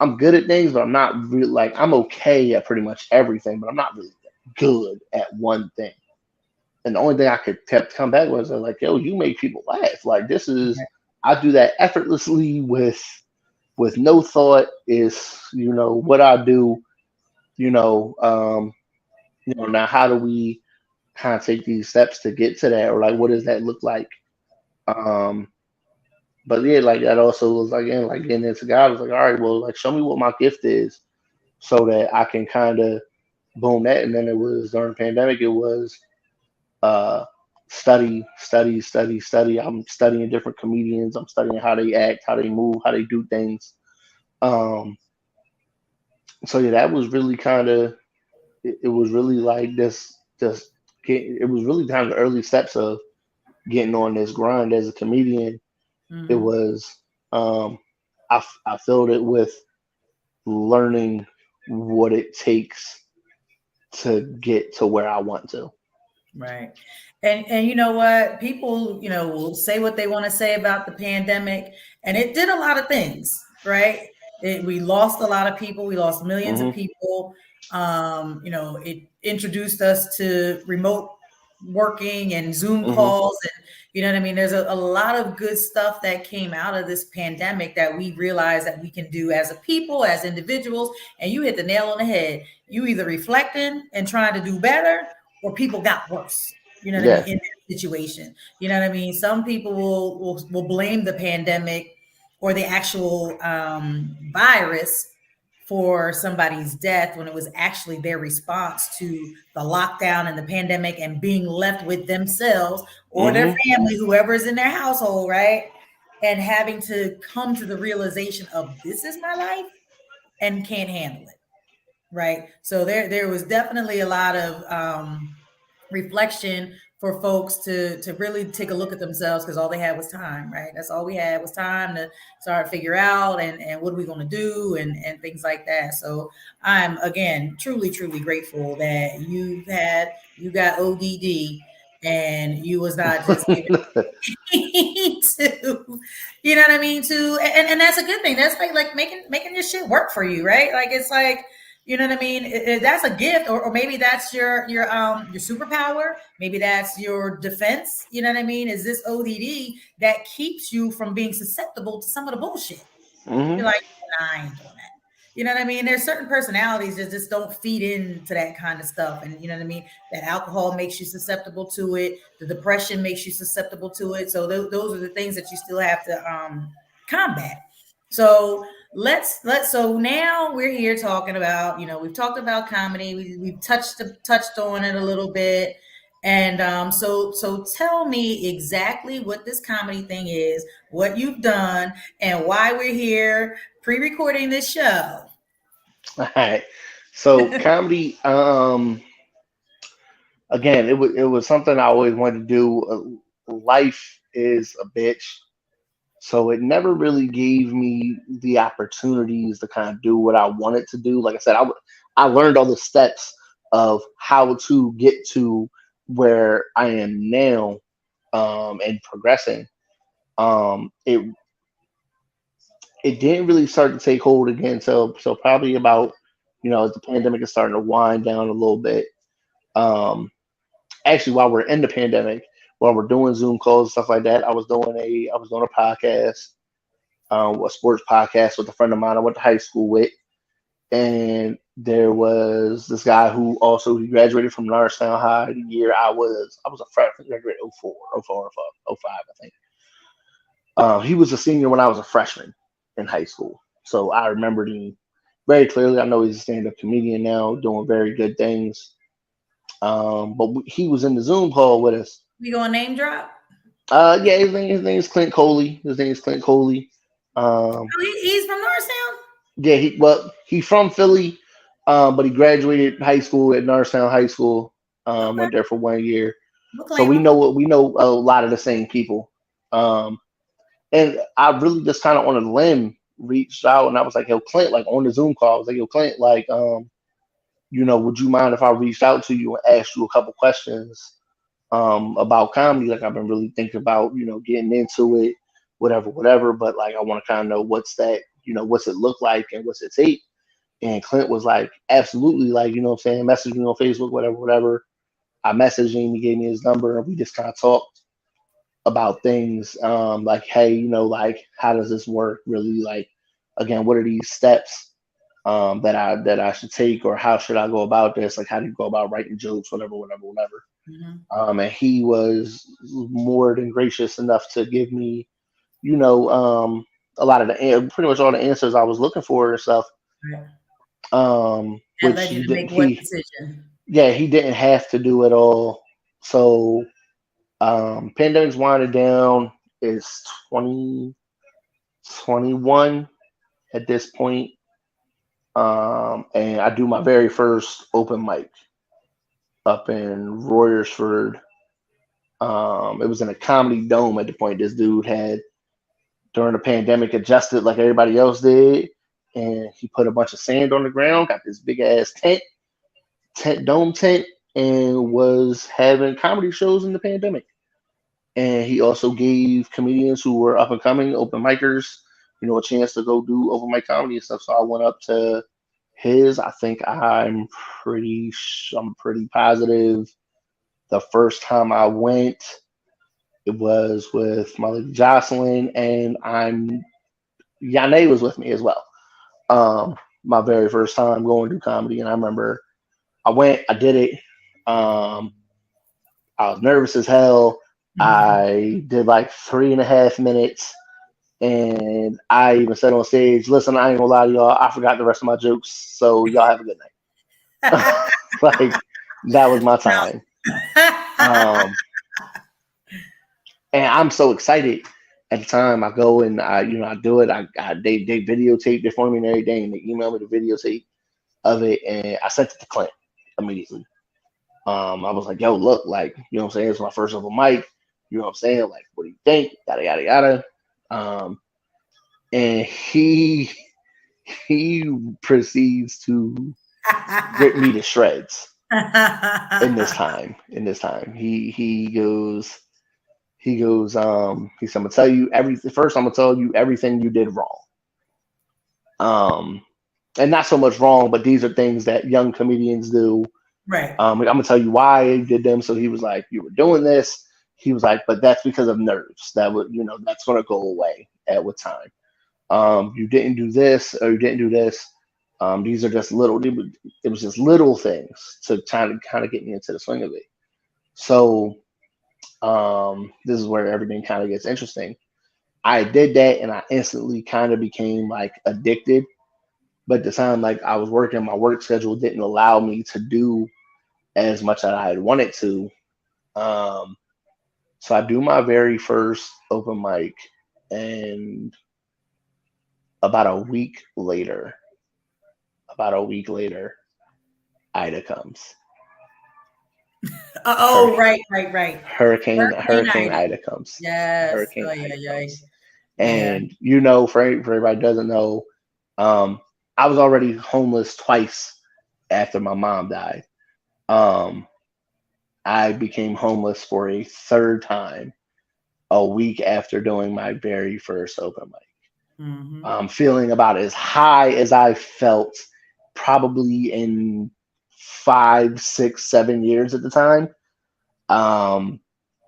I'm good at things, but I'm not really like I'm okay at pretty much everything, but I'm not really good at one thing. And the only thing I could come back was like, yo, you make people laugh. Like this is, I do that effortlessly with no thought. Is what I do. Now how do we kind of take these steps to get to that, or like what does that look like? But yeah, like that also was like getting into God. I was like, all right, well, like show me what my gift is, so that I can kind of boom that. And then it was during the pandemic. It was study. I'm studying different comedians. I'm studying how they act, how they move, how they do things. So yeah, that was really kind of. It was really like this. It was really kind of the early steps of getting on this grind as a comedian. It was I filled it with learning what it takes to get to where I want to. Right. And you know what? People, will say what they want to say about the pandemic, and it did a lot of things, right? We lost a lot of people. We lost millions of people. It introduced us to remote working and Zoom calls, and you know what I mean? There's a lot of good stuff that came out of this pandemic that we realized that we can do as a people, as individuals. And you hit the nail on the head. You either reflecting and trying to do better, or people got worse. You know what I mean? In that situation. You know what I mean? Some people will blame the pandemic or the actual virus for somebody's death when it was actually their response to the lockdown and the pandemic and being left with themselves or their family, whoever's in their household, right? And having to come to the realization of this is my life and can't handle it, right? So there was definitely a lot of reflection for folks to really take a look at themselves, because all they had was time, right? That's all we had was time to start to figure out and what are we going to do and things like that. So I'm again truly grateful that you got ODD and you was not just giving to, you know what I mean, to and that's a good thing. That's like making this shit work for you, right? Like it's like, you know what I mean? That's a gift, or maybe that's your superpower. Maybe that's your defense. You know what I mean? Is this ODD that keeps you from being susceptible to some of the bullshit? You're like, nah, I ain't doing that. You know what I mean? There's certain personalities that just don't feed into that kind of stuff. And you know what I mean? That alcohol makes you susceptible to it. The depression makes you susceptible to it. So those are the things that you still have to combat. So so now we're here talking about, we've talked about comedy. We've touched on it a little bit. And so tell me exactly what this comedy thing is, what you've done, and why we're here pre-recording this show. All right. So comedy, again, it was something I always wanted to do. Life is a bitch. So it never really gave me the opportunities to kind of do what I wanted to do. Like I said, I learned all the steps of how to get to where I am now, and progressing. It didn't really start to take hold again. So probably about, as the pandemic is starting to wind down a little bit. Actually, while we're in the pandemic, while we're doing Zoom calls and stuff like that, I was doing a podcast, a sports podcast with a friend of mine I went to high school with, and there was this guy who he graduated from Norristown High the year I was a freshman, graduated 04 or 05, I think. He was a senior when I was a freshman in high school, so I remembered him very clearly. I know he's a stand-up comedian now, doing very good things. But he was in the Zoom call with us. We gonna name drop? Yeah, his name is Clint Coley. He's from Norristown? Yeah, he's from Philly, but he graduated high school at Norristown High School. Went there for 1 year. So we know a lot of the same people. And I really just kind of on a limb reached out and I was like, yo, Clint, like on the Zoom call, I was like, yo, Clint, like, would you mind if I reached out to you and asked you a couple questions about comedy? Like I've been really thinking about, getting into it, whatever. But like I want to kind of know what's that what's it look like and what's it take? And Clint was like, absolutely, like, you know what I'm saying, message me on Facebook, whatever. I messaged him, he gave me his number, and we just kind of talked about things, like, hey, like, how does this work really? Like, again, what are these steps that I should take, or how should I go about this? Like, how do you go about writing jokes, whatever. Mm-hmm. And he was more than gracious enough to give me, a lot of pretty much all the answers I was looking for and stuff. Right. That led you to make what decision? Yeah, he didn't have to do it all. So, pandemic's winding down. It's 2021 at this point. And I do my very first open mic up in Royersford. It was in a comedy dome at the point. This dude had, during the pandemic, adjusted like everybody else did. And he put a bunch of sand on the ground, got this big ass dome tent, and was having comedy shows in the pandemic. And he also gave comedians who were up and coming, open micers, a chance to go do open mic comedy and stuff. So I went up to his. I think I'm pretty positive the first time I went, it was with my lady Jocelyn, and Yane was with me as well. My very first time going to comedy, and I remember I went, I did it. I was nervous as hell. Mm-hmm. I did like 3.5 minutes, and I even said on stage, "Listen, I ain't gonna lie to y'all, I forgot the rest of my jokes, so y'all have a good night." Like, that was my time. And I'm so excited. At the time, I go and I do it. They videotaped it for me and everything, and they emailed me the videotape of it, and I sent it to Clint immediately. I was like, "Yo, look, like, you know what I'm saying? It's my first open mic. You know what I'm saying? Like, what do you think? Yada yada yada." And he proceeds to rip me to shreds. In this time, he goes. He said, "I'm gonna tell you everything. First, I'm gonna tell you everything you did wrong. And not so much wrong, but these are things that young comedians do. Right. I'm gonna tell you why I did them." So he was like, "You were doing this." He was like, "But that's because of nerves. That would, that's gonna go away with time. You didn't do this, or you didn't do this. These are just little. It was just little things to kind of get me into the swing of it." So. This is where everything kind of gets interesting. I did that, and I instantly kind of became like addicted. But at the time, like, I was working, my work schedule didn't allow me to do as much as I had wanted to. So I do my very first open mic, and about a week later, Ida comes. Right. Hurricane Ida comes. Yes. Hurricane Ida comes. Yeah. And for everybody who doesn't know, I was already homeless twice after my mom died. I became homeless for a third time a week after doing my very first open mic. Mm-hmm. Feeling about as high as I felt probably in 5, 6, 7 years at the time.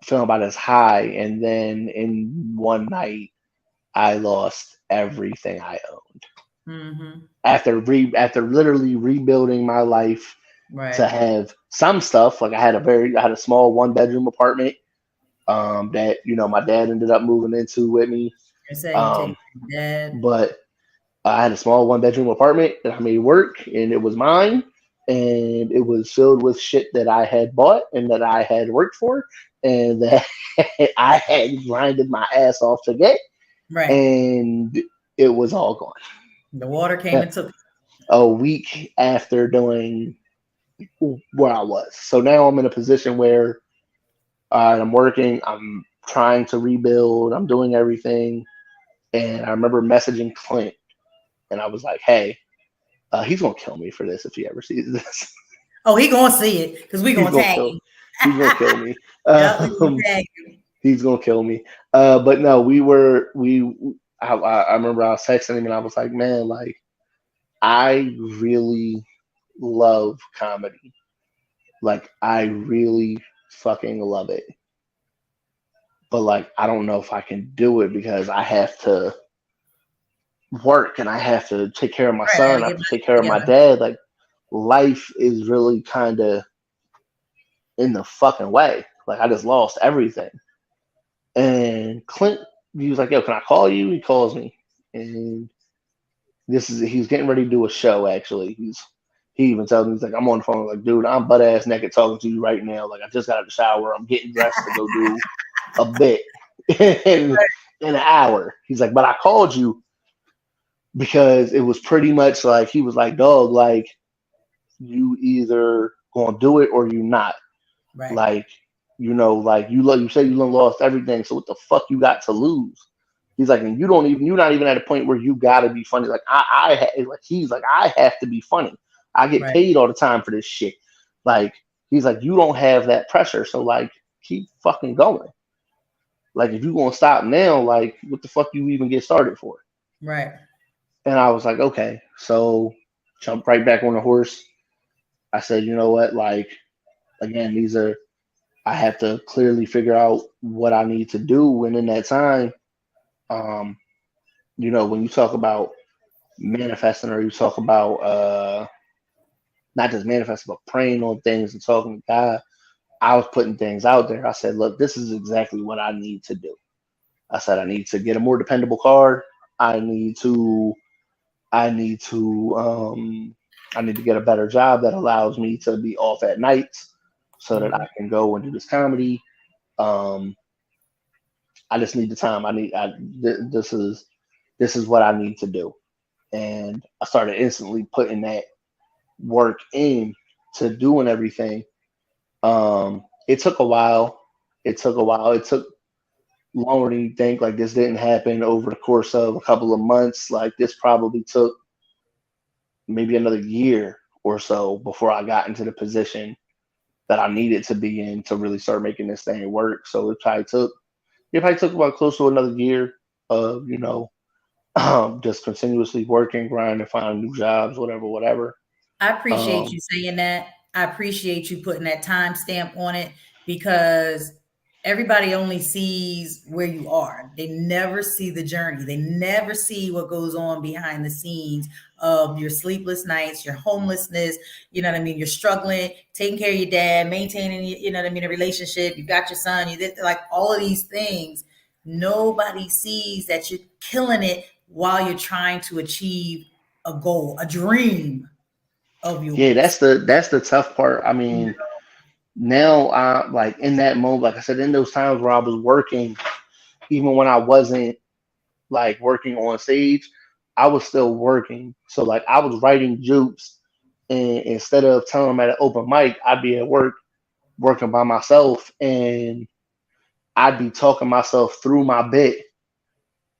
Feeling about as high, and then in one night I lost everything I owned. Mm-hmm. After literally rebuilding my life, right, to have some stuff. Like, I had a small 1-bedroom apartment that my dad ended up moving into with me. But I had a small 1-bedroom apartment that I made work, and it was mine. And it was filled with shit that I had bought and that I had worked for and that I had grinded my ass off to get. Right. And it was all gone. The water came and took it. A week after doing where I was. So now I'm in a position where I'm working, I'm trying to rebuild, I'm doing everything. And I remember messaging Clint, and I was like, "Hey, he's gonna kill me for this if he ever sees this." Oh, he gonna see it because we gonna tag him. He's gonna kill me. He's gonna kill me. But no, I remember I was texting him and I was like, man, like, I really love comedy. Like, I really fucking love it. But, like, I don't know if I can do it because I have to work and I have to take care of my son. I have to take care of my dad. Like, life is really kind of in the fucking way. Like, I just lost everything. And Clint, he was like, yo, can I call you? He calls me. And he's getting ready to do a show, actually. He even tells me, he's like, I'm on the phone, like, dude, I'm butt ass naked talking to you right now. Like, I just got out of the shower. I'm getting dressed to go do a bit in an hour. He's like, but I called you because it was pretty much like, he was like, dog, like, you either gonna do it or you not. Right. Like, you know, like you say you lost everything. So what the fuck you got to lose? He's like, and you're not even at a point where you gotta be funny. Like he's like, I have to be funny. I get paid all the time for this shit. Like, he's like, you don't have that pressure. So, like, keep fucking going. Like, if you're gonna stop now, like, what the fuck you even get started for? Right. And I was like, okay. So jump right back on the horse. I said, you know what? Like, again, I have to clearly figure out what I need to do. And in that time, you know, when you talk about manifesting, or you talk about not just manifesting, but praying on things and talking to God, I was putting things out there. I said, look, this is exactly what I need to do. I said, I need to get a more dependable car. I need to get a better job that allows me to be off at nights so that I can go and do this comedy. I just need the time. This is what I need to do. And I started instantly putting that work in to doing everything. It took a while. It took longer than you think. Like, this didn't happen over the course of a couple of months. Like, this probably took maybe another year or so before I got into the position that I needed to be in to really start making this thing work. So it probably took about close to another year of, you know, just continuously working, grinding, finding new jobs, whatever. I appreciate you saying that. I appreciate you putting that timestamp on it, because everybody only sees where you are. They never see the journey. They never see what goes on behind the scenes of your sleepless nights, your homelessness, you know what I mean? You're struggling, taking care of your dad, maintaining, you know what I mean, a relationship. You got your son, you did, like, all of these things. Nobody sees that you're killing it while you're trying to achieve a goal, a dream of yours. Yeah, that's the tough part. I mean, now I, like, in that moment, like I said, in those times where I was working, even when I wasn't, like, working on stage, I was still working. So, like, I was writing jokes, and instead of telling them at an open mic, I'd be at work working by myself, and I'd be talking myself through my bit.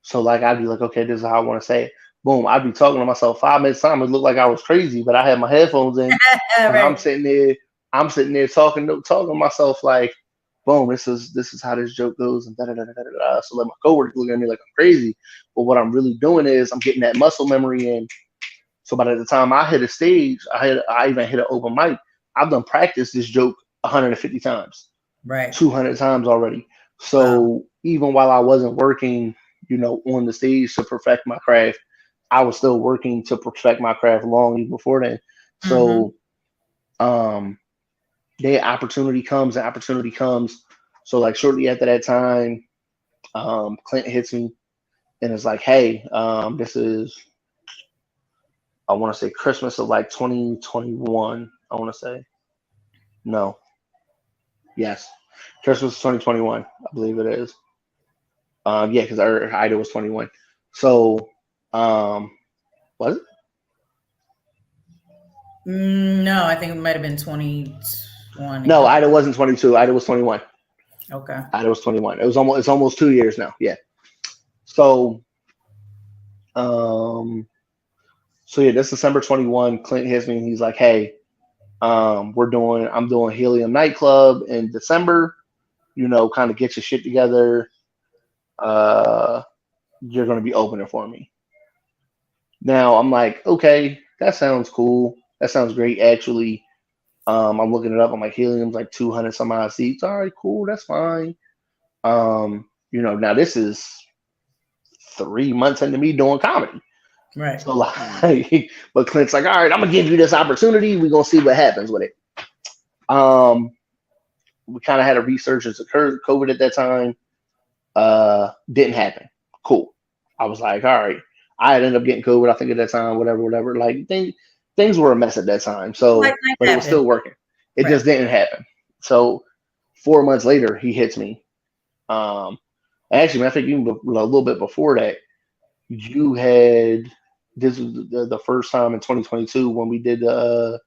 So, like, I'd be like, okay, this is how I want to say it. Boom, I'd be talking to myself 5 minutes time. It looked like I was crazy, but I had my headphones in, and I'm sitting there talking to myself, like, boom, this is how this joke goes, and da da da da da da. So, like, my coworkers look at me like I'm crazy, but what I'm really doing is I'm getting that muscle memory in. So by the time I hit a stage, I even hit an open mic, I've done practice this joke 150 times, right, 200 times already. So even while I wasn't working, you know, on the stage to perfect my craft, I was still working to perfect my craft long even before then. So, the opportunity comes. So, like, shortly after that time, Clint hits me and is like, hey, this is, I want to say Christmas of, like, 2021. I want to say, no. Yes. Christmas 2021, I believe it is. Yeah, because our idol was 21. So, was it? No, I think it might have been 2020. No, Ida wasn't 22. Ida was 21. Okay. Ida was 21. It's almost 2 years now. Yeah. So yeah, this December 21, Clint hits me and he's like, hey, I'm doing Helium Nightclub in December, you know, kind of get your shit together. you're going to be opening for me. Now I'm like, okay, that sounds cool. That sounds great. Actually, I'm looking it up. I'm like, Helium's like 200 some odd seats. All right, cool. That's fine. Now this is 3 months into me doing comedy. Right. So like, but Clint's like, all right, I'm gonna give you this opportunity. We're gonna see what happens with it. We kind of had a resurgence of COVID at that time. Didn't happen. Cool. I was like, all right. I had ended up getting COVID, I think, at that time, whatever. Like things were a mess at that time. So, but it was still working. It just didn't happen. So 4 months later, he hits me. Actually, I think even a little bit before that, you had, this was the first time in 2022 when we did the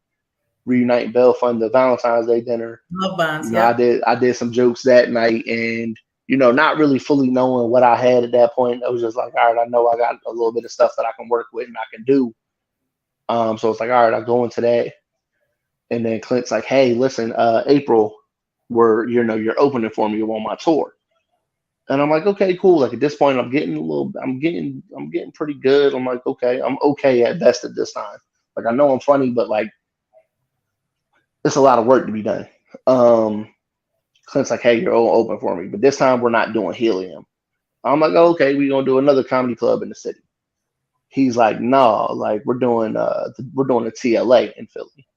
Reunite Bell Fund, the Valentine's Day dinner. Love bonds. I did some jokes that night, and not really fully knowing what I had at that point. I was just like, all right, I know I got a little bit of stuff that I can work with and I can do. So it's like, all right, I'll go into that. And then Clint's like, hey, listen, April, you're opening for me on my tour. And I'm like, okay, cool. Like at this point, I'm getting pretty good. I'm like, okay, I'm okay at best at this time. Like I know I'm funny, but like it's a lot of work to be done. Clint's like, hey, you're open for me, but this time we're not doing Helium. I'm like, oh, okay, we're gonna do another comedy club in the city. He's like, no, like we're doing a TLA in Philly.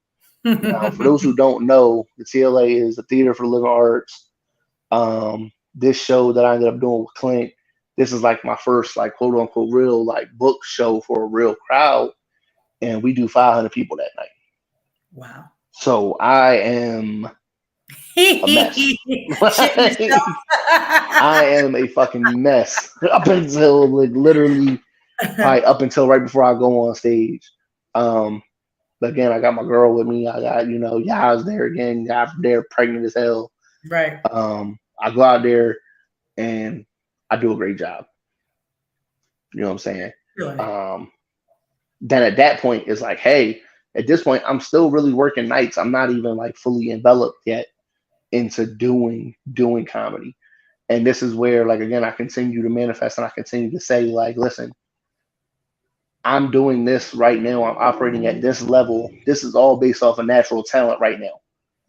Now, for those who don't know, the TLA is the Theater for the Living Arts. This show that I ended up doing with Clint, this is like my first like quote unquote real like book show for a real crowd, and we do 500 people that night. Wow. So I am a mess. I am a fucking mess up until like literally up until right before I go on stage. But again, I got my girl with me. I got, Ya's there again. Ya's there pregnant as hell. Right. I go out there and I do a great job. You know what I'm saying? Really? Then at that point, it's like, hey, at this point, I'm still really working nights. I'm not even like fully enveloped yet into doing comedy. And this is where, like, again, I continue to manifest and I continue to say, like, listen, I'm doing this right now. I'm operating at this level. This is all based off of natural talent right now.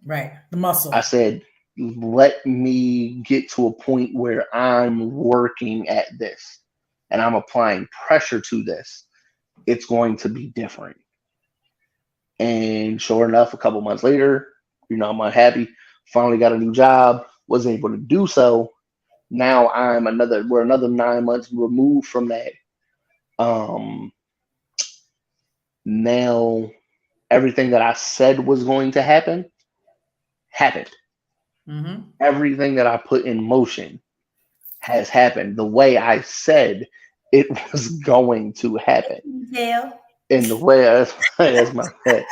Right. The muscle. I said, let me get to a point where I'm working at this and I'm applying pressure to this. It's going to be different. And sure enough, a couple months later, I'm unhappy. Finally got a new job, was able to do so. Now we're another 9 months removed from that. Now everything that I said was going to happen happened. Mm-hmm. Everything that I put in motion has happened the way I said it was going to happen. Yeah. In the way that's my head.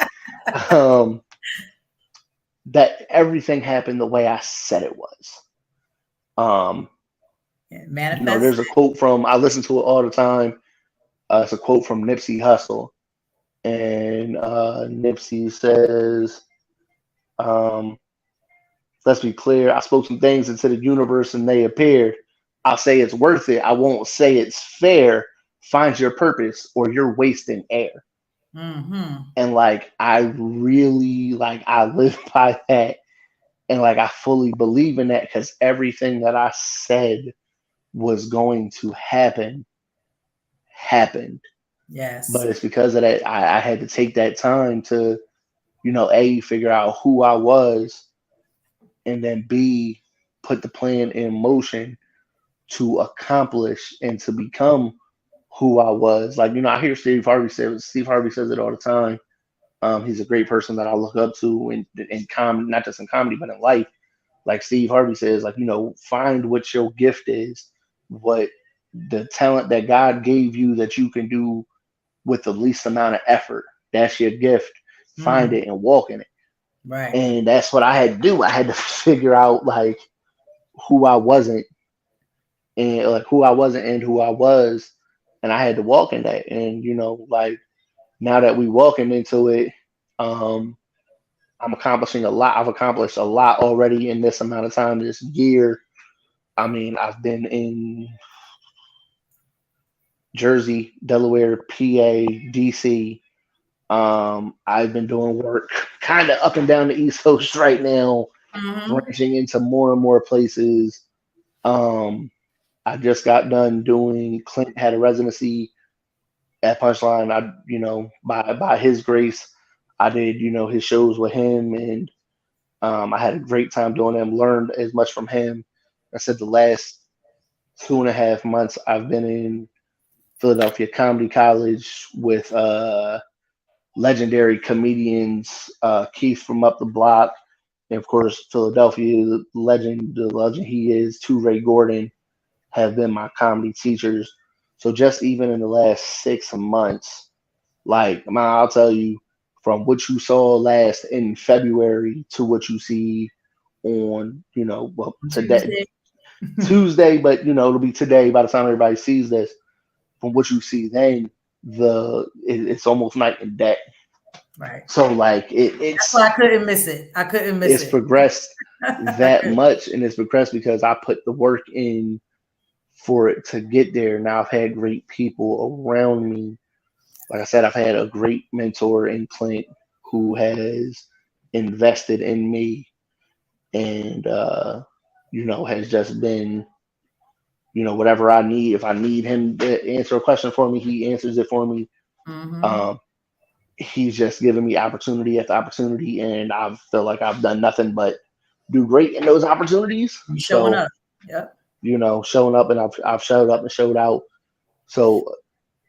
That everything happened the way I said it was. Manifest. There's a quote from, I listen to it all the time. It's a quote from Nipsey Hussle. And Nipsey says, let's be clear, I spoke some things into the universe and they appeared. I'll say it's worth it. I won't say it's fair. Find your purpose or you're wasting air. Mm-hmm. And like, I really, like, I live by that. And like, I fully believe in that because everything that I said was going to happen, happened. Yes. But it's because of that, I had to take that time to, A, figure out who I was, and then B, put the plan in motion to accomplish and to become who I was. Like, I hear Steve Harvey says it all the time. He's a great person that I look up to in comedy, not just in comedy, but in life. Like Steve Harvey says, like, find what your gift is, what the talent that God gave you that you can do with the least amount of effort. That's your gift. Find it and walk in it. Right. And that's what I had to do. I had to figure out like who I wasn't and who I was. And I had to walk in that. And, like now that we walking into it, I'm accomplishing a lot. I've accomplished a lot already in this amount of time this year. I mean, I've been in Jersey, Delaware, PA, DC. I've been doing work kind of up and down the East Coast right now, branching into more and more places. I just got done doing. Clint had a residency at Punchline. By his grace, I did his shows with him, and I had a great time doing them. Learned as much from him. I said the last 2.5 months I've been in Philadelphia Comedy College with legendary comedians, Keith from up the block, and of course Philadelphia, the legend he is, Ray Gordon, have been my comedy teachers. So just even in the last 6 months, like, man, I'll tell you, from what you saw last in February to what you see on, today, Tuesday, but it'll be today by the time everybody sees this. From what you see then, it's almost night and day. Right. So like it's that's why I couldn't miss it. It's progressed that much, and it's progressed because I put the work in for it to get there. Now I've had great people around me. Like I said, I've had a great mentor in Clint who has invested in me, and has just been, whatever I need. If I need him to answer a question for me, he answers it for me. He's just given me opportunity after opportunity, and I feel like I've done nothing but do great in those opportunities. Showing up. Yep. Showing up, and I've showed up and showed out. So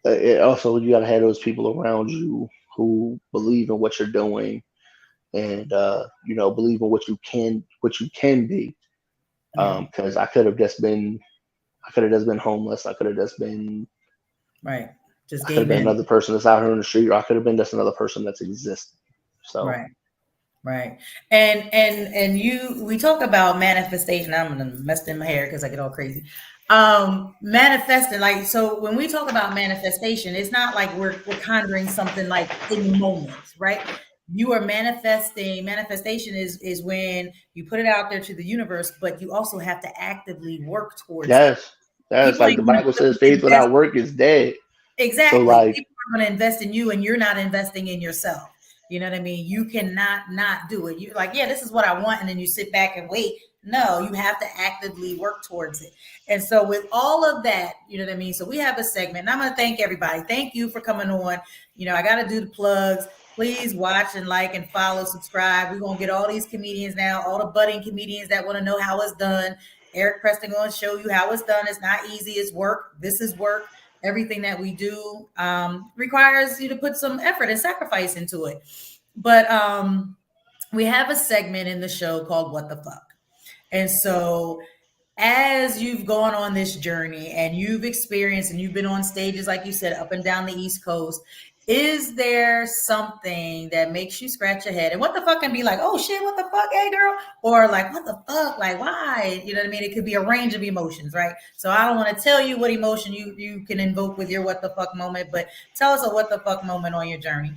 also, you got to have those people around you who believe in what you're doing, and believe in what you can be. Because I could have just been homeless. I could have just been right. Just I could have been another person that's out here on the street, or I could have been just another person that's existing. So right. And we talk about manifestation. I'm gonna mess in my hair because I get all crazy. Manifesting, like, so when we talk about manifestation, it's not like we're conjuring something like in the moment, right? You are manifesting. Manifestation is when you put it out there to the universe, but you also have to actively work towards it. Yes, like the Bible says, faith without work is dead. Exactly. So like, people are going to invest in you, and you're not investing in yourself. You know what I mean? You cannot not do it. You're like, yeah, this is what I want, and then you sit back and wait. No, you have to actively work towards it. And so with all of that, you know what I mean? So we have a segment, and I'm going to thank everybody. Thank you for coming on. I got to do the plugs. Please watch and like and follow, subscribe. We're going to get all these comedians now, all the budding comedians that want to know how it's done. Eric Preston going to show you how it's done. It's not easy. It's work. This is work. Everything that we do requires you to put some effort and sacrifice into it. But we have a segment in the show called What the Fuck? And so as you've gone on this journey and you've experienced and you've been on stages, like you said, up and down the East Coast, is there something that makes you scratch your head? And what the fuck can be like, oh shit, what the fuck, hey girl? Or like, what the fuck? Like, why? You know what I mean? It could be a range of emotions, right? So I don't want to tell you what emotion you can invoke with your what the fuck moment, but tell us a what the fuck moment on your journey.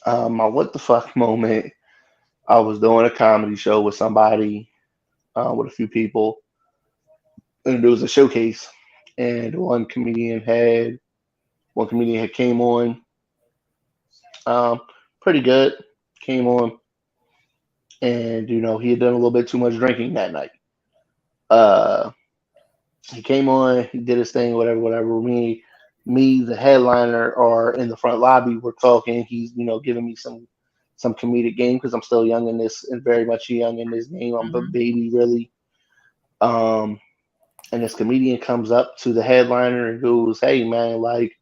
My what the fuck moment, I was doing a comedy show with somebody, with a few people, and there was a showcase, and one comedian had came on. Pretty good. Came on, and he had done a little bit too much drinking that night. He came on, he did his thing, whatever. Me, the headliner, are in the front lobby. We're talking. He's giving me some comedic game because I'm still young in this, and very much young in this game. I'm a baby, really. And this comedian comes up to the headliner and goes, "Hey man, like,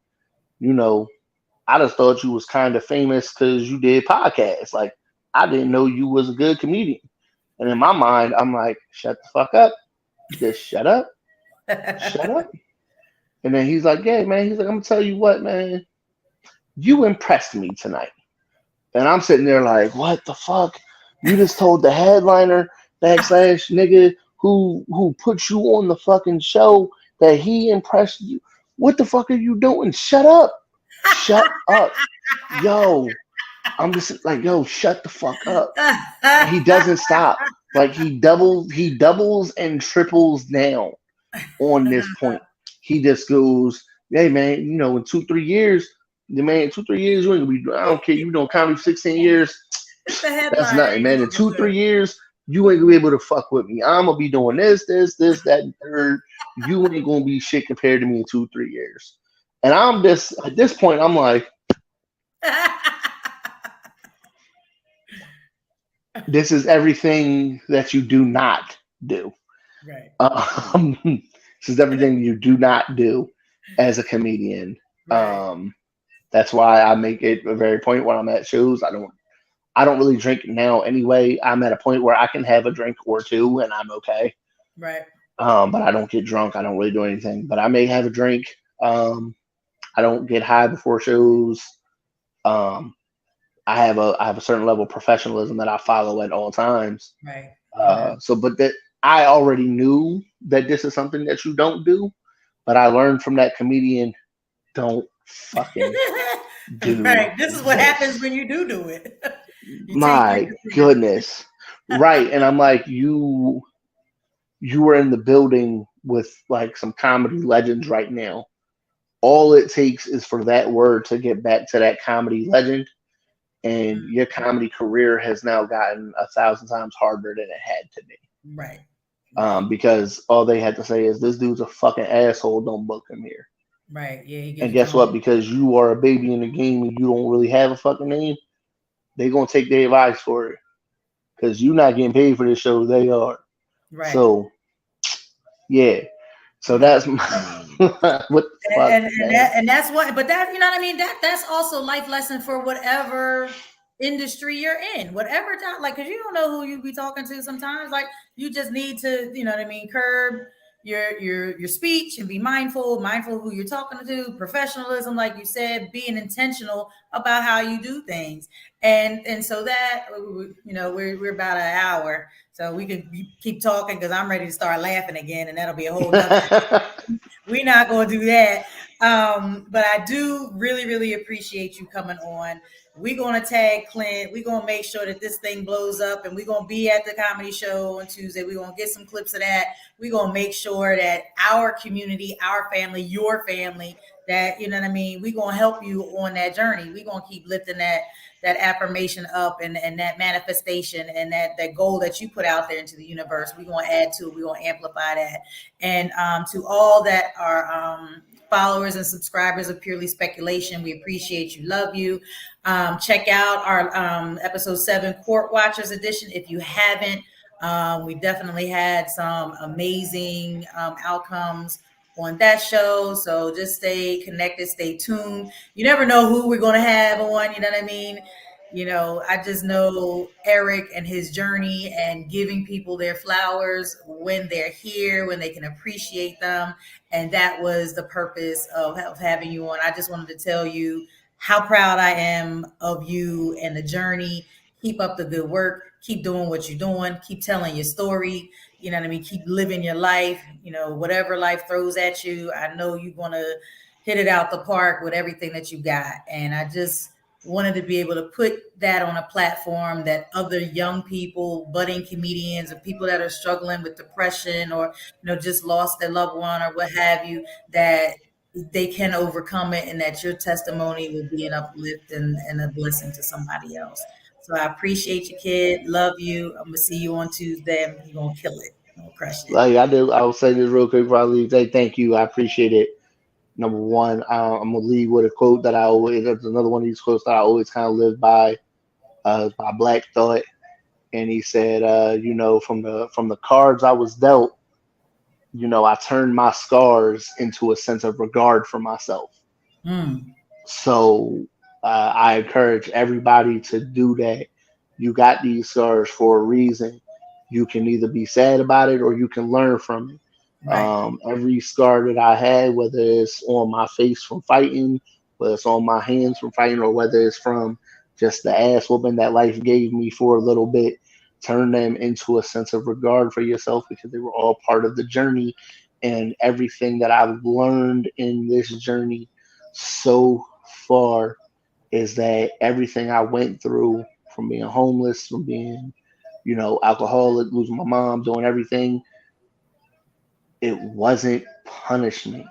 I just thought you was kind of famous because you did podcasts. Like, I didn't know you was a good comedian." And in my mind, I'm like, shut the fuck up. Just shut up. Shut up. And then he's like, yeah, man. He's like, I'm going to tell you what, man. You impressed me tonight. And I'm sitting there like, what the fuck? You just told the headliner / nigga who put you on the fucking show that he impressed you. What the fuck are you doing? Shut up. Shut up. Yo, I'm just like, yo, shut the fuck up. He doesn't stop. Like, he doubles and triples down on this point. He just goes, hey man, in 2-3 years, you ain't gonna be. I don't care. You comedy for 16 years. It's the That's headline. nothing, man. In 2-3 years, you ain't gonna be able to fuck with me. I'm gonna be doing this, that, and third. You ain't gonna be shit compared to me in 2-3 years. And I'm just at this point, I'm like, this is everything that you do not do. Right. This is everything you do not do as a comedian. Right. That's why I make it a very point when I'm at shows. I don't really drink now anyway. I'm at a point where I can have a drink or two and I'm okay. Right. But I don't get drunk. I don't really do anything. But I may have a drink. I don't get high before shows. I have a certain level of professionalism that I follow at all times. Right. But that I already knew that this is something that you don't do, but I learned from that comedian, don't fucking do. Right. This is what happens when you do it. My goodness. Right. And I'm like, you were in the building with like some comedy legends right now. All it takes is for that word to get back to that comedy legend, and your comedy career has now gotten 1,000 times harder than it had to be. Right. Because all they had to say is, this dude's a fucking asshole, don't book him here. Right. Yeah. And guess what? Because you are a baby in the game and you don't really have a fucking name, they're going to take their advice for it. Because you're not getting paid for this show, they are. Right. So, yeah. So that's what the fuck, and that's what, but that, you know what I mean? That's also life lesson for whatever industry you're in, whatever time, like, cause you don't know who you be talking to sometimes. Like, you just need to, you know what I mean, curb your speech and be mindful of who you're talking to, professionalism, like you said, being intentional about how you do things. And so that, you know, we're about an hour, so we can keep talking because I'm ready to start laughing again, and that'll be a whole nother. We're not going to do that. But I do really, really appreciate you coming on. We're going to tag Clint. We're going to make sure that this thing blows up, and we're going to be at the comedy show on Tuesday. We're going to get some clips of that. We're going to make sure that our community, our family, your family, that, you know what I mean, we're going to help you on that journey. We're going to keep lifting that affirmation up and that manifestation and that goal that you put out there into the universe. We're going to add to it. We're going to amplify that. And to all that are followers and subscribers of Purely Speculation, we appreciate you, love you. Check out our episode 7 Court Watchers edition if you haven't. We definitely had some amazing outcomes on that show, so just stay connected, stay tuned. You never know who we're going to have on, you know what I mean? You know, I just know Eric and his journey and giving people their flowers when they're here, when they can appreciate them. And that was the purpose of having you on. I just wanted to tell you how proud I am of you and the journey. Keep up the good work. Keep doing what you're doing. Keep telling your story. You know what I mean? Keep living your life. You know, whatever life throws at you, I know you're going to hit it out the park with everything that you got. And I just wanted to be able to put that on a platform that other young people, budding comedians, and people that are struggling with depression or, you know, just lost their loved one or what have you, that they can overcome it, and that your testimony will be an uplift and a blessing to somebody else. So I appreciate you, kid. Love you. I'm going to see you on Tuesday. You're going to kill it. You're going to crush it. Like I do, I'll say this real quick before I leave. Say thank you. I appreciate it. Number one, I'm going to leave with a quote that that's another one of these quotes that I always kind of live by Black Thought. And he said, you know, from the cards I was dealt, you know, I turned my scars into a sense of regard for myself. So I encourage everybody to do that. You got these scars for a reason. You can either be sad about it or you can learn from it. Right. Every scar that I had, whether it's on my face from fighting, whether it's on my hands from fighting, or whether it's from just the ass whooping that life gave me for a little bit, turn them into a sense of regard for yourself, because they were all part of the journey. And everything that I've learned in this journey so far is that everything I went through, from being homeless, from being, you know, alcoholic, losing my mom, doing everything, it wasn't punishment.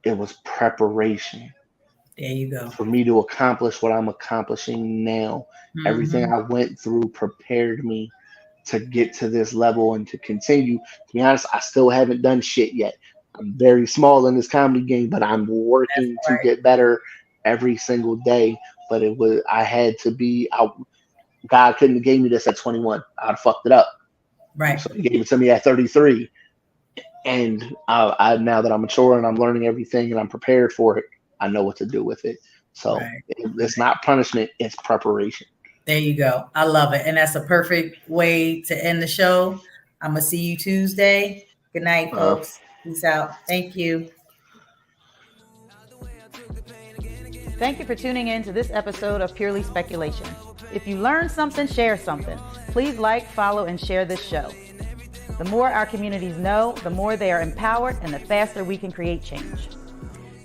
it was preparation. There you go. For me to accomplish what I'm accomplishing now. Mm-hmm. Everything I went through prepared me to get to this level and to continue. To be honest, I still haven't done shit yet. I'm very small in this comedy game, but I'm working to get better every single day. But I had to be out. God couldn't have gave me this at 21. I'd have fucked it up. Right. So he gave it to me at 33. And I now that I'm mature and I'm learning everything and I'm prepared for it, I know what to do with it. So it's not punishment, it's preparation. There you go. I love it. And that's a perfect way to end the show. I'm going to see you Tuesday. Good night, folks. Peace out. Thank you. Thank you for tuning in to this episode of Purely Speculation. If you learned something, share something. Please like, follow, and share this show. The more our communities know, the more they are empowered, and the faster we can create change.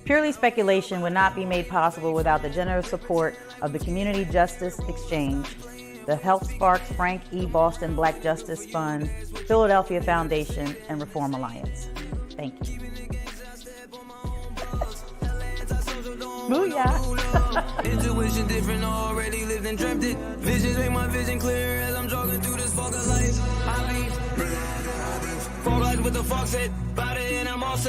Purely Speculation would not be made possible without the generous support of the Community Justice Exchange, the Health Sparks Frank E. Boston Black Justice Fund, Philadelphia Foundation, and Reform Alliance. Thank you. Booyah! Intuition different, already lived and dreamt it. Visions make my vision clear as I'm jogging.